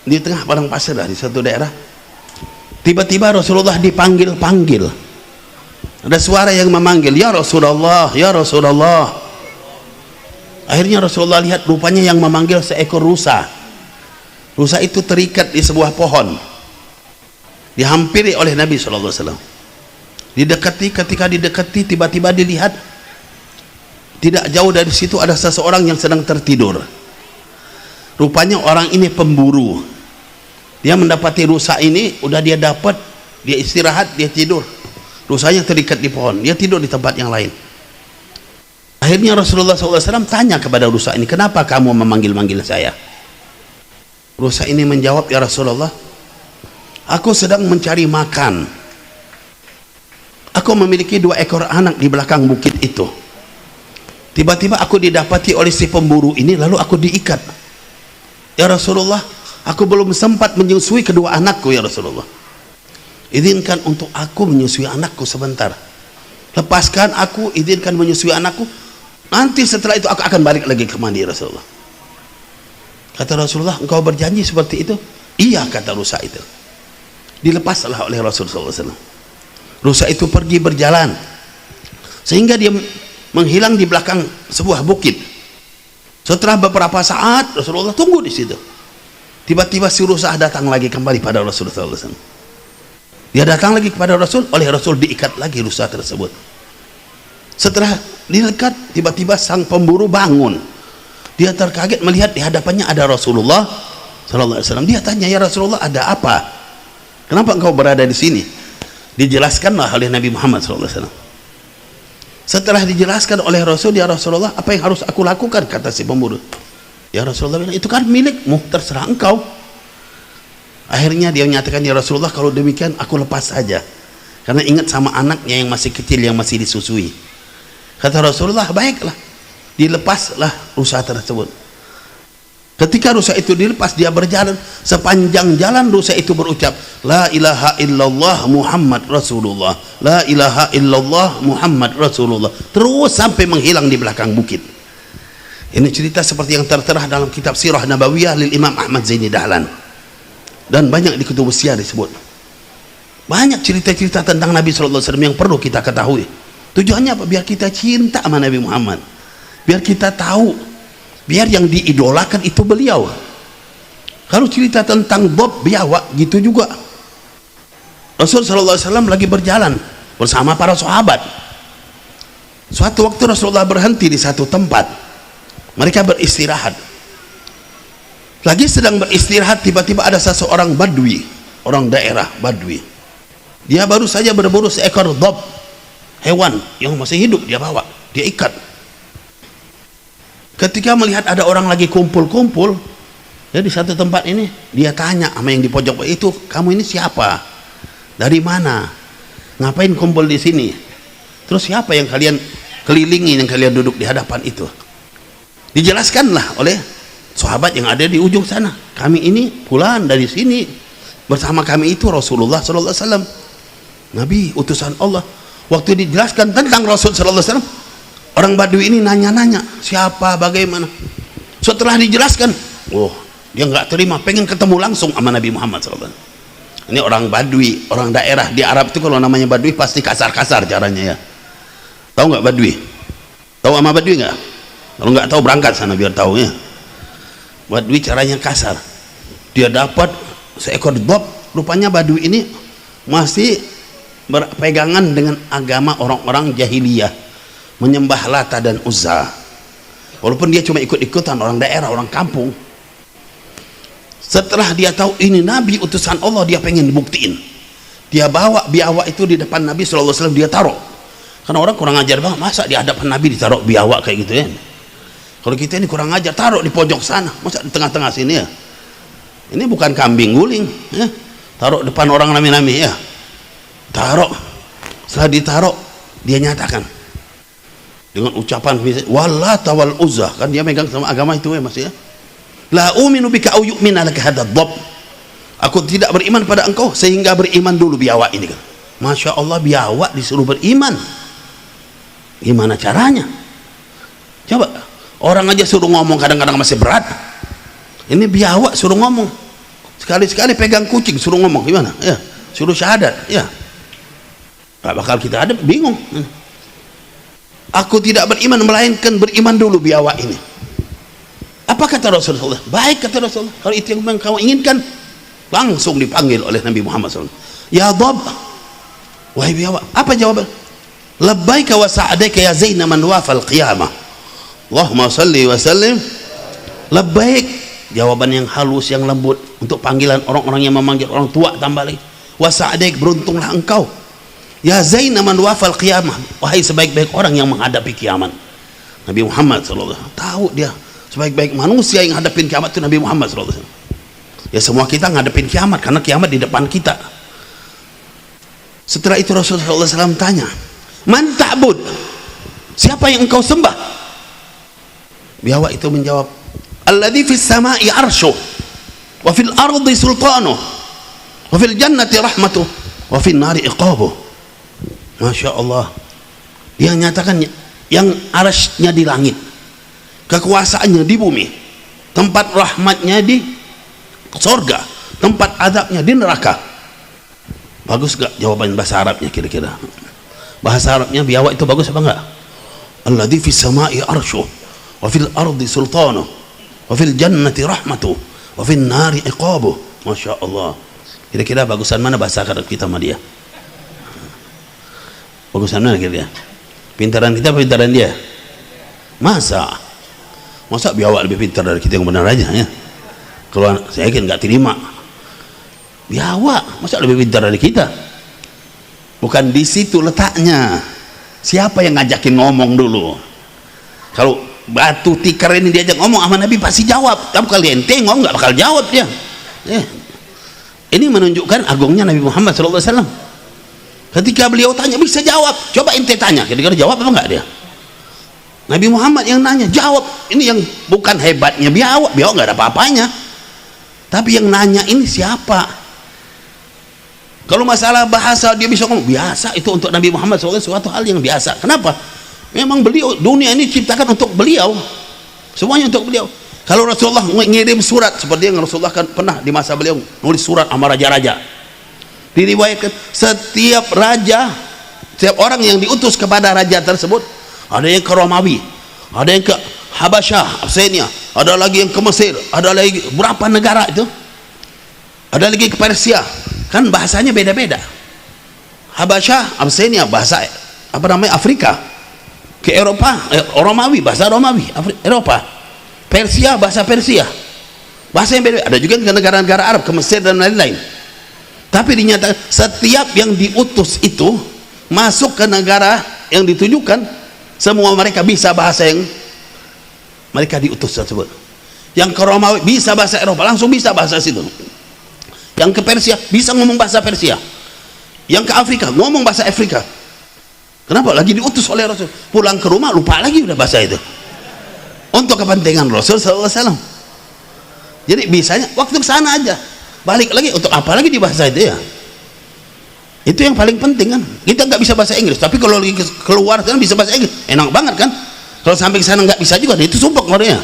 di tengah padang pasir lah, di satu daerah. Tiba-tiba Rasulullah dipanggil-panggil. Ada suara yang memanggil, ya Rasulullah, ya Rasulullah. Akhirnya Rasulullah lihat, rupanya yang memanggil seekor rusa. Rusa itu terikat di sebuah pohon, dihampiri oleh Nabi SAW. Didekati, ketika didekati tiba-tiba dilihat tidak jauh dari situ ada seseorang yang sedang tertidur. Rupanya orang ini pemburu. Dia mendapati rusa ini, udah dia dapat, dia istirahat, dia tidur. Rusanya terikat di pohon, dia tidur di tempat yang lain. Akhirnya Rasulullah SAW tanya kepada rusa ini, kenapa kamu memanggil-manggil saya? Rusa ini menjawab, ya Rasulullah, aku sedang mencari makan. Aku memiliki 2 ekor anak di belakang bukit itu. Tiba-tiba aku didapati oleh si pemburu ini, lalu aku diikat. Ya Rasulullah, aku belum sempat menyusui kedua anakku ya Rasulullah. Izinkan untuk aku menyusui anakku sebentar. Lepaskan aku, izinkan menyusui anakku. Nanti setelah itu aku akan balik lagi ke mandi ya Rasulullah. Kata Rasulullah, engkau berjanji seperti itu? Iya, kata rusa itu. Dilepaslah oleh Rasulullah SAW. Rusa itu pergi berjalan sehingga dia menghilang di belakang sebuah bukit. Setelah beberapa saat Rasulullah tunggu di situ. Tiba-tiba si rusa datang lagi kembali pada Rasulullah SAW. Dia datang lagi kepada Rasul, oleh Rasul diikat lagi rusa tersebut. Setelah diikat, tiba-tiba sang pemburu bangun. Dia terkaget melihat di hadapannya ada Rasulullah SAW. Dia tanya, ya Rasulullah, ada apa? Kenapa engkau berada di sini? Dijelaskanlah oleh Nabi Muhammad SAW. Setelah dijelaskan oleh Rasul, ya Rasulullah, apa yang harus aku lakukan? Kata si pemburu. Ya Rasulullah bilang, itu kan milikmu, terserah engkau. Akhirnya dia menyatakan, ya Rasulullah, kalau demikian aku lepas saja, karena ingat sama anaknya yang masih kecil, yang masih disusui. Kata Rasulullah, baiklah. Dilepaslah rusa tersebut. Ketika rusa itu dilepas, dia berjalan. Sepanjang jalan rusa itu berucap, la ilaha illallah Muhammad Rasulullah, la ilaha illallah Muhammad Rasulullah, terus sampai menghilang di belakang bukit. Ini cerita seperti yang tertera dalam kitab Sirah Nabawiyah lil Imam Ahmad Zaini Dahlan, dan banyak di kutub siyar disebut. Banyak cerita-cerita tentang Nabi SAW yang perlu kita ketahui. Tujuannya apa? Biar kita cinta sama Nabi Muhammad, biar kita tahu, biar yang diidolakan itu beliau. Kalau cerita tentang Bob biawak gitu juga. Rasul SAW lagi berjalan bersama para sahabat. Suatu waktu Rasulullah berhenti di satu tempat, mereka beristirahat. Lagi sedang beristirahat, tiba-tiba ada seseorang Badui, orang daerah Badui. Dia baru saja berburu seekor dhab, hewan yang masih hidup, dia bawa, dia ikat. Ketika melihat ada orang lagi kumpul-kumpul ya di satu tempat ini, dia tanya sama yang di pojok itu, kamu ini siapa? Dari mana? Ngapain kumpul di sini? Terus siapa yang kalian kelilingi, yang kalian duduk di hadapan itu? Dijelaskanlah oleh sahabat yang ada di ujung sana, kami ini pulang dari sini, bersama kami itu Rasulullah SAW, Nabi utusan Allah. Waktu dijelaskan tentang Rasul SAW, orang Badui ini nanya-nanya siapa, bagaimana. Setelah dijelaskan, oh dia nggak terima, pengen ketemu langsung sama Nabi Muhammad SAW. Ini orang Badui, orang daerah di Arab itu kalau namanya Badui pasti kasar-kasar caranya ya. Tahu nggak Badui? Tahu sama Badui nggak? Kalau nggak tahu berangkat sana biar tahu ya. Badui caranya kasar. Dia dapat seekor dhab, rupanya Badui ini masih berpegangan dengan agama orang-orang jahiliyah, menyembah Lata dan Uzza. Walaupun dia cuma ikut-ikutan orang daerah, orang kampung. Setelah dia tahu ini Nabi utusan Allah, dia pengen dibuktiin. Dia bawa biawak itu di depan Nabi SAW, dia taruh. Karena orang kurang ajar banget, masa di hadapan Nabi ditaruh biawak kayak gitu ya. Kalau kita ini kurang ajar, taruh di pojok sana, masa di tengah-tengah sini ya. Ini bukan kambing guling ya. Taruh depan orang rame-rame ya. Taruh. Setelah ditaruh, dia nyatakan dengan ucapan Wallata wal Uzza, kan dia megang sama agama itu ya masih ya. La uminu bika au yu'mina laka hadzal dhab. Aku tidak beriman pada engkau sehingga beriman dulu biawak ini kan. Masya Allah, biawak disuruh beriman. Gimana caranya? Coba, orang aja suruh ngomong kadang-kadang masih berat. Ini biawak suruh ngomong. Sekali-sekali pegang kucing suruh ngomong gimana? Ya, suruh syahadat. Ya. Gak bakal kita ada, bingung. Aku tidak beriman melainkan beriman dulu biawak ini. Apa kata Rasulullah? Baik kata Rasulullah, kalau itu yang kamu inginkan. Langsung dipanggil oleh Nabi Muhammad SAW. Ya dhab, wahai biawak. Apa jawaban? Labbaika wa sa'adaika ya zaina man wafal qiyamah. Allahumma salli wa sallim. Labbaik, jawaban yang halus, yang lembut untuk panggilan orang-orang yang memanggil orang tua. Tambah lagi wa sa'adaik, beruntunglah engkau ya zaina man wafal qiyamah, wahai sebaik-baik orang yang menghadapi kiamat. Nabi Muhammad SAW tahu dia sebaik-baik manusia yang hadapin kiamat itu Nabi Muhammad SAW. Ya semua kita ngadepin kiamat karena kiamat di depan kita. Setelah itu Rasulullah SAW tanya, man ta'bud, siapa yang engkau sembah? Biawak itu menjawab, alladzi fis sama'i arshuh wa fil ardi sultanuh wa fil jannati rahmatuh wa fil nari iqabuh. Masya Allah, dia nyatakan yang arasnya di langit, kekuasaannya di bumi, tempat rahmatnya di surga, tempat azabnya di neraka. Bagus gak jawaban bahasa Arabnya kira-kira? Bahasa Arabnya biawak itu bagus apa enggak? Alladzi fis sama'i arshuh wa fil ardi sultanuh wa fil jannati rahmatuh wa fil nari iqabuh. Masya Allah. Kira-kira bagusan mana bahasa Arab kita sama dia? Bagusan mana kira-kira? Pintaran kita apa pintaran dia? Masa biawak lebih pintar dari kita yang benar aja ya? Kalau saya yakin nggak terima. Biawak masa lebih pintar dari kita? Bukan di situ letaknya. Siapa yang ngajakin ngomong dulu? Kalau batu tikar ini diajak ngomong sama Nabi pasti jawab. Tapi kalau ente ngomong nggak bakal jawab dia. Ini menunjukkan agungnya Nabi Muhammad SAW. Ketika beliau tanya bisa jawab. Coba ente tanya, kira-kira jawab apa enggak dia? Nabi Muhammad yang nanya jawab. Ini yang bukan hebatnya biawak nggak ada apa-apanya. Tapi yang nanya ini siapa? Kalau masalah bahasa dia bisa ngomong biasa, itu untuk Nabi Muhammad SAW suatu hal yang biasa. Kenapa? Memang beliau, dunia ini diciptakan untuk beliau, semuanya untuk beliau. Kalau Rasulullah ngirim surat seperti yang Rasulullah kan pernah di masa beliau nulis surat sama raja-raja, diriwayatkan setiap raja, setiap orang yang diutus kepada raja tersebut, ada yang ke Romawi, ada yang ke Habasyah, Abyssinia, ada lagi yang ke Mesir, ada lagi berapa negara itu, ada lagi ke Persia, kan bahasanya beda-beda. Habasyah, Abyssinia bahasa apa namanya Afrika, ke Eropa Romawi bahasa Romawi Eropa, Persia bahasa Persia, bahasa yang beda. Ada juga ke negara-negara Arab, ke Mesir dan lain-lain. Tapi dinyatakan setiap yang diutus itu masuk ke negara yang ditujukan, semua mereka bisa bahasa yang mereka diutus tersebut. Yang ke Romawi bisa bahasa Eropa, langsung bisa bahasa situ. Yang ke Persia bisa ngomong bahasa Persia. Yang ke Afrika ngomong bahasa Afrika. Kenapa? Lagi diutus oleh Rasul. Pulang ke rumah lupa lagi udah bahasa itu. Untuk kepentingan Rasul SAW. Jadi bisanya waktu ke sana aja, balik lagi untuk apa lagi di bahasa itu ya. Itu yang paling penting kan. Kita nggak bisa bahasa Inggris, tapi kalau lagi keluar kan bisa bahasa Inggris, enak banget kan. Kalau sampai ke sana nggak bisa juga, itu sumpah orangnya.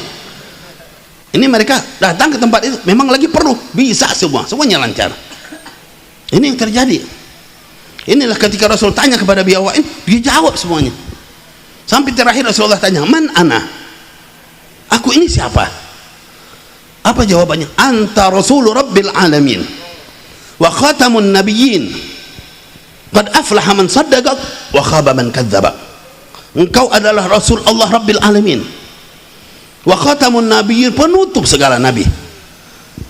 Ini mereka datang ke tempat itu memang lagi perlu, bisa semuanya lancar. Ini yang terjadi. Inilah ketika Rasul tanya kepada biawain, dia jawab semuanya. Sampai terakhir Rasulullah tanya, man ana? Aku ini siapa? Apa jawabannya? Anta Rasul Rabbil Alamin wa khatamun nabiyyin. Qad aflaha man saddaqak wa khaba man kadzdzabak. Engkau adalah Rasul Allah Rabbil Alamin wa khatamun nabiyyin, penutup segala nabi.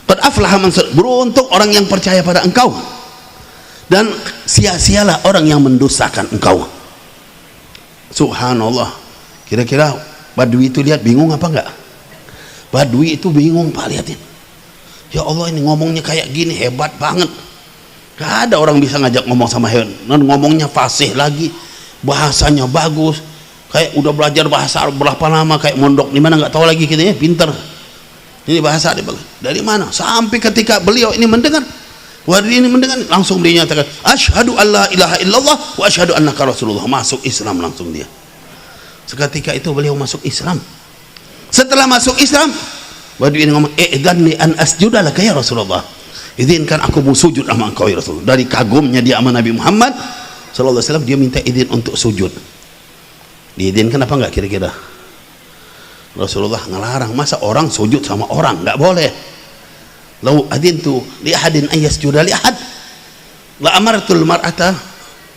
Qad aflaha man saddaqak, beruntung orang yang percaya pada engkau, dan sia-sialah orang yang mendustakan engkau. Subhanallah. Kira-kira Badui itu lihat bingung apa enggak? Badui itu bingung Pak, lihatin. Ya Allah, ini ngomongnya kayak gini hebat banget. Gak ada orang bisa ngajak ngomong sama hewan. Dan ngomongnya fasih lagi, bahasanya bagus. Kayak udah belajar bahasa berapa lama, kayak mondok di mana nggak tahu lagi kita ya, pinter. Ini bahasa dia bagus. Dari mana? Sampai ketika beliau ini mendengar, Wadi ini mendengar, langsung dia nyatakan, asyhadu alla ilaha illallah wa asyhadu annaka rasulullah. Masuk Islam langsung dia. Seketika itu beliau masuk Islam. Setelah masuk Islam, Wadi ini ngomong, i'dhanni an asjuda laka ya Rasulullah. Izinkan aku mau sujud sama engkau ya Rasul. Dari kagumnya dia sama Nabi Muhammad sallallahu alaihi wasallam, dia minta izin untuk sujud. Diizinkan apa enggak kira-kira? Rasulullah ngelarang. Masa orang sujud sama orang? Enggak boleh. Lau adintu li ahadin an yasjuda li ahad la amartul mar'ata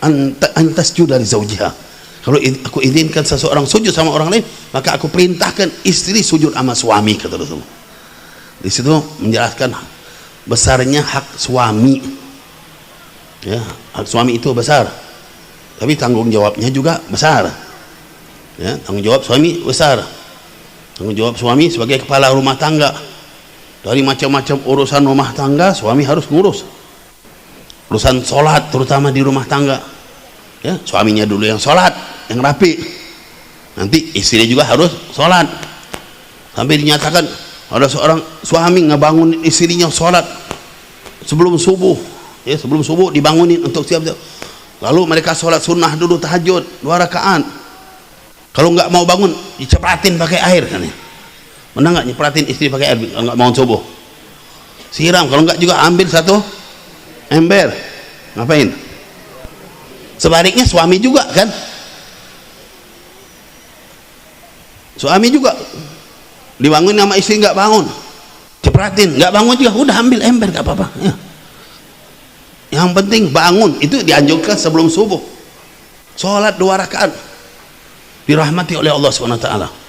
an tasjuda li zawjiha. Kalau aku izinkan seseorang sujud sama orang lain, maka aku perintahkan istri sujud sama suami, kata Rasulullah. Di situ menjelaskan besarnya hak suami. Ya, hak suami itu besar. Tapi tanggung jawabnya juga besar. Ya, tanggung jawab suami besar. Tanggung jawab suami sebagai kepala rumah tangga. Dari macam-macam urusan rumah tangga, suami harus ngurus. Urusan sholat terutama di rumah tangga, ya, suaminya dulu yang sholat, yang rapi, nanti istrinya juga harus sholat. Sampai dinyatakan ada seorang suami ngebangunin istrinya sholat sebelum subuh, ya, sebelum subuh dibangunin untuk siap-siap. Lalu mereka sholat sunnah dulu, tahajud 2 rakaat. Kalau nggak mau bangun, dicepratin pakai air kan ya. Pernah nggak nyepratin istri pakai air kalau nggak mau subuh? Siram. Kalau nggak juga ambil 1 ember. Ngapain? Sebaliknya suami juga kan, suami juga dibangun sama istri nggak bangun, cepratin. Nggak bangun juga udah ambil ember, nggak apa-apa ya. Yang penting bangun. Itu dianjurkan sebelum subuh, sholat 2 rakaat, dirahmati oleh Allah SWT.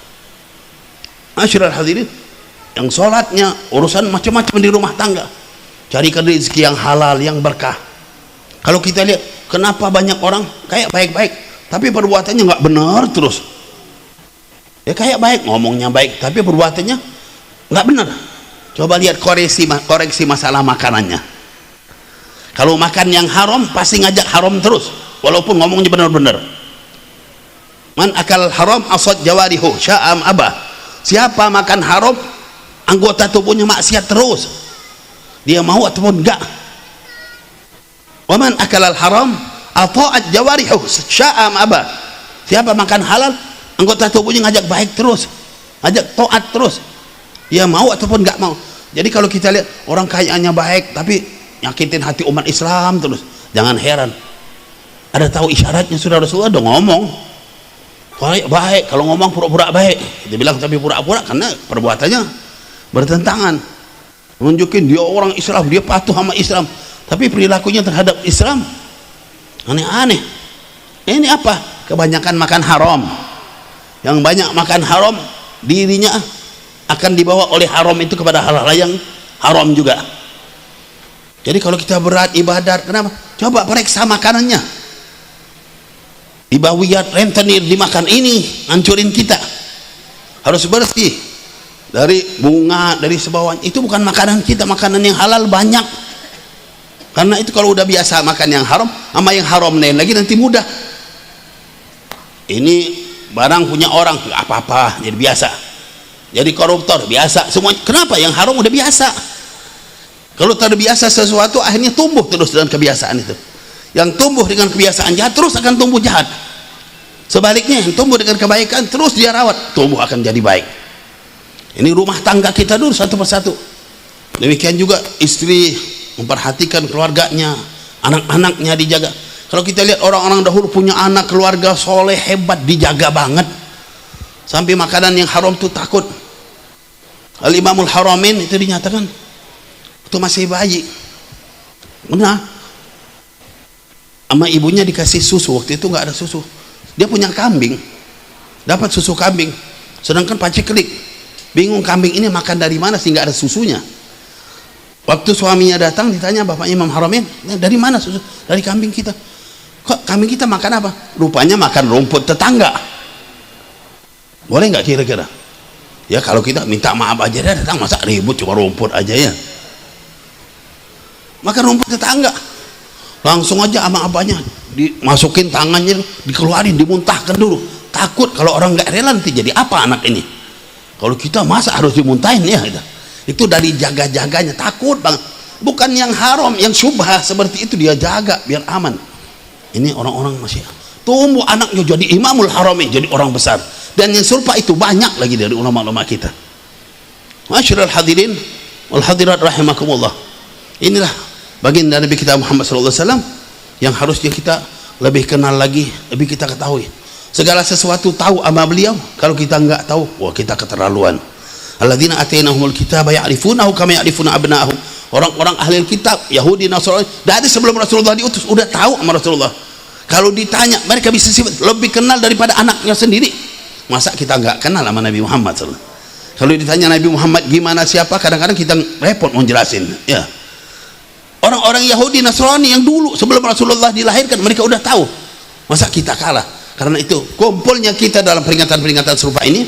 Masyiral hadirin, yang sholatnya urusan macam-macam di rumah tangga, carikan rezeki yang halal, yang berkah. Kalau kita lihat, kenapa banyak orang kayak baik-baik tapi perbuatannya nggak benar terus, ya kayak baik, ngomongnya baik tapi perbuatannya nggak benar. Coba lihat koreksi masalah makanannya. Kalau makan yang haram pasti ngajak haram terus, walaupun ngomongnya benar-benar. Man akal haram asad jawarihu sya'am abah. Siapa makan haram, anggota tubuhnya maksiat terus, dia mau ataupun enggak. Waman akalal haram ata'at jawarihu sya'am abah. Siapa makan halal, anggota tubuhnya ngajak baik terus, ngajak taat terus, dia mau ataupun enggak mau. Jadi kalau kita lihat orang kayaknya baik tapi nyakitin hati umat Islam terus. Jangan heran, ada tahu isyaratnya sudah Rasulullah udah ngomong baik, kalau ngomong pura-pura baik, dia bilang tapi pura-pura karena perbuatannya bertentangan, nunjukin dia orang Islam, dia patuh sama Islam, tapi perilakunya terhadap Islam aneh-aneh. Ini apa? Kebanyakan makan haram. Yang banyak makan haram, dirinya akan dibawa oleh haram itu kepada hal-hal yang haram juga. Jadi kalau kita berat ibadat, kenapa? Coba periksa makanannya. Ibawiyat, rentenir dimakan ini hancurin kita. Harus bersih dari bunga, dari sebawanya. Itu bukan makanan kita, makanan yang halal banyak. Karena itu kalau udah biasa makan yang haram sama yang haram lain lagi nanti mudah. Ini barang punya orang, nggak apa-apa, jadi biasa. Jadi koruptor biasa semuanya. Kenapa? Yang haram udah biasa. Kalau terbiasa sesuatu akhirnya tumbuh terus dengan kebiasaan itu. Yang tumbuh dengan kebiasaan jahat terus akan tumbuh jahat. Sebaliknya yang tumbuh dengan kebaikan terus dia rawat, tumbuh akan jadi baik. Ini rumah tangga kita dulu satu persatu. Demikian juga istri memperhatikan keluarganya, anak-anaknya dijaga. Kalau kita lihat orang-orang dahulu punya anak keluarga soleh hebat, dijaga banget. Sampai makanan yang haram itu takut. Al-Imamul Haramain itu dinyatakan itu masih bayi. Benar. Sama ibunya dikasih susu, waktu itu nggak ada susu, dia punya kambing, dapat susu kambing, sedangkan paceklik bingung kambing ini makan dari mana sehingga ada susunya. Waktu suaminya datang ditanya bapaknya Imam Haramain, dari mana susu? Dari kambing kita. Kok kambing kita makan apa? Rupanya makan rumput tetangga. Boleh nggak kira-kira? Ya kalau kita minta maaf aja dia datang, masa ribut cuma rumput aja ya. Makan rumput tetangga. Langsung aja sama abahnya dimasukin tangannya, dikeluarin, dimuntahkan dulu. Takut kalau orang nggak rela nanti jadi apa anak ini. Kalau kita masa harus dimuntahin ya gitu. Itu dari jaga-jaganya, takut banget. Bukan yang haram, yang syubhah seperti itu dia jaga biar aman. Ini orang-orang masih tumbuh anaknya jadi Imamul Haramain, jadi orang besar. Dan yang serupa itu banyak lagi dari ulama-ulama kita. Masyarul hadirin wal hadirat rahimakumullah. Inilah baginda Nabi kita Muhammad SAW yang harusnya kita lebih kenal lagi, lebih kita ketahui. Segala sesuatu tahu sama beliau, kalau kita enggak tahu, wah kita keterlaluan. Alladzina atainahumul kitaba ya'rifunahu kama ya'rifuna abna'ahum. Orang-orang ahli kitab, Yahudi, Nasrani, dari sebelum Rasulullah diutus udah tahu sama Rasulullah. Kalau ditanya, mereka bisa lebih kenal daripada anaknya sendiri. Masa kita enggak kenal sama Nabi Muhammad SAW? Kalau ditanya Nabi Muhammad gimana siapa, kadang-kadang kita repot mau jelasin, ya. Orang-orang Yahudi Nasrani yang dulu sebelum Rasulullah dilahirkan mereka udah tahu. Masa kita kalah? Karena itu kumpulnya kita dalam peringatan-peringatan serupa ini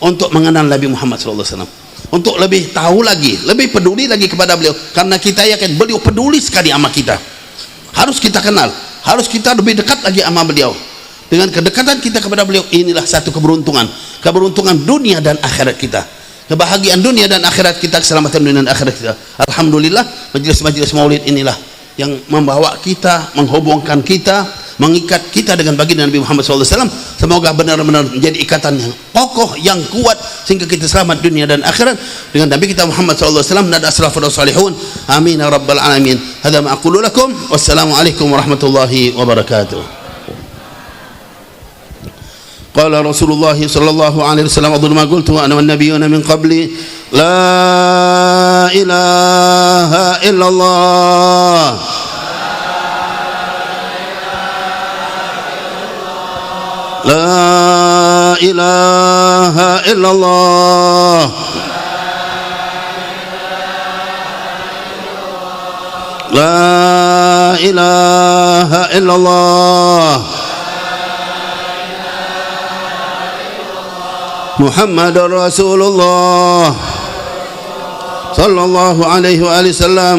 untuk mengenal Nabi Muhammad SAW, untuk lebih tahu lagi, lebih peduli lagi kepada beliau. Karena kita yakin beliau peduli sekali sama kita. Harus kita kenal, harus kita lebih dekat lagi sama beliau. Dengan kedekatan kita kepada beliau, inilah satu keberuntungan, keberuntungan dunia dan akhirat kita. Kebahagiaan dunia dan akhirat kita, keselamatan dunia dan akhirat kita. Alhamdulillah majelis-majelis maulid inilah yang membawa kita, menghubungkan kita, mengikat kita dengan baginda Nabi Muhammad SAW. Semoga benar-benar menjadi ikatan yang kokoh, yang kuat, sehingga kita selamat dunia dan akhirat dengan Nabi kita Muhammad SAW dan asrafur salihun. Amin ya rabbal alamin. Hadza ma aqulu lakum. Wassalamualaikum warahmatullahi wabarakatuh. قال رسول الله صلى الله عليه وسلم أظن ما قلت أنا والنبيون من قبلي لا إله إلا الله لا إله إلا الله لا إله إلا الله محمد رسول الله صلى الله عليه وآله وسلم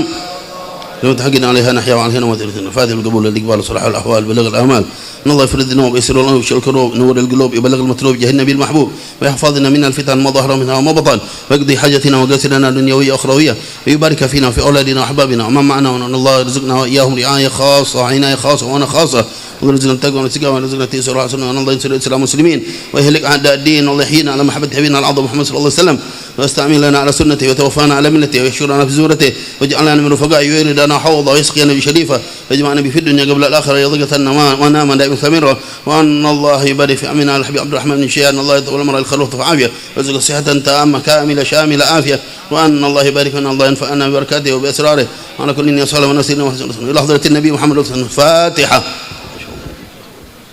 متحقين عليها نحيا وعنها ومثلثنا فاذل القبول الإقبال صلاح الأحوال بلغ الأعمال إن الله يفرد الذنوب ويسر الله ويشيل الكروب نور القلوب يبلغ المطلوب جه النبي المحبوب ويحفظنا من الفتن ما ظهر منها وما بطن ويقضي حاجتنا وقاسرنا دنيوية وأخروية ويبارك فينا وفي أولادنا وأحبابنا ومن معنا وأن الله يرزقنا وإياهم رعاية خاصة وعناية خاصة وأنا خاصة ورزقنا التقوى والسقى ورزقنا التيسير والحسن وأن الله ينصر الإسلام والمسلمين ويهلك أعداء الدين والله يحيينا على محبة حبيبنا العظيم محمد صلى الله عليه وسلم ويستعملنا على سنته وتوفانا على ملته ويحشرنا في زورته واجعلنا من رفقائه ويردنا حوضه ويسقينا بشريفه ويجمعنا به في الدنيا قبل الآخرة يضيقة وناما دائما ثميرا وأن الله يبارك في أمنا الحبيب عبد الرحمن بن شيئا أن الله يطول المرأة الخلوة وعافية ويرزق صحة تامة كاملة شاملة عافية وأن الله يبارك أن الله ينفعنا ببركاته وبأسراره وعلى كل نية صالح ونسينا وحسن إلى حضرة النبي محمد الفاتحة.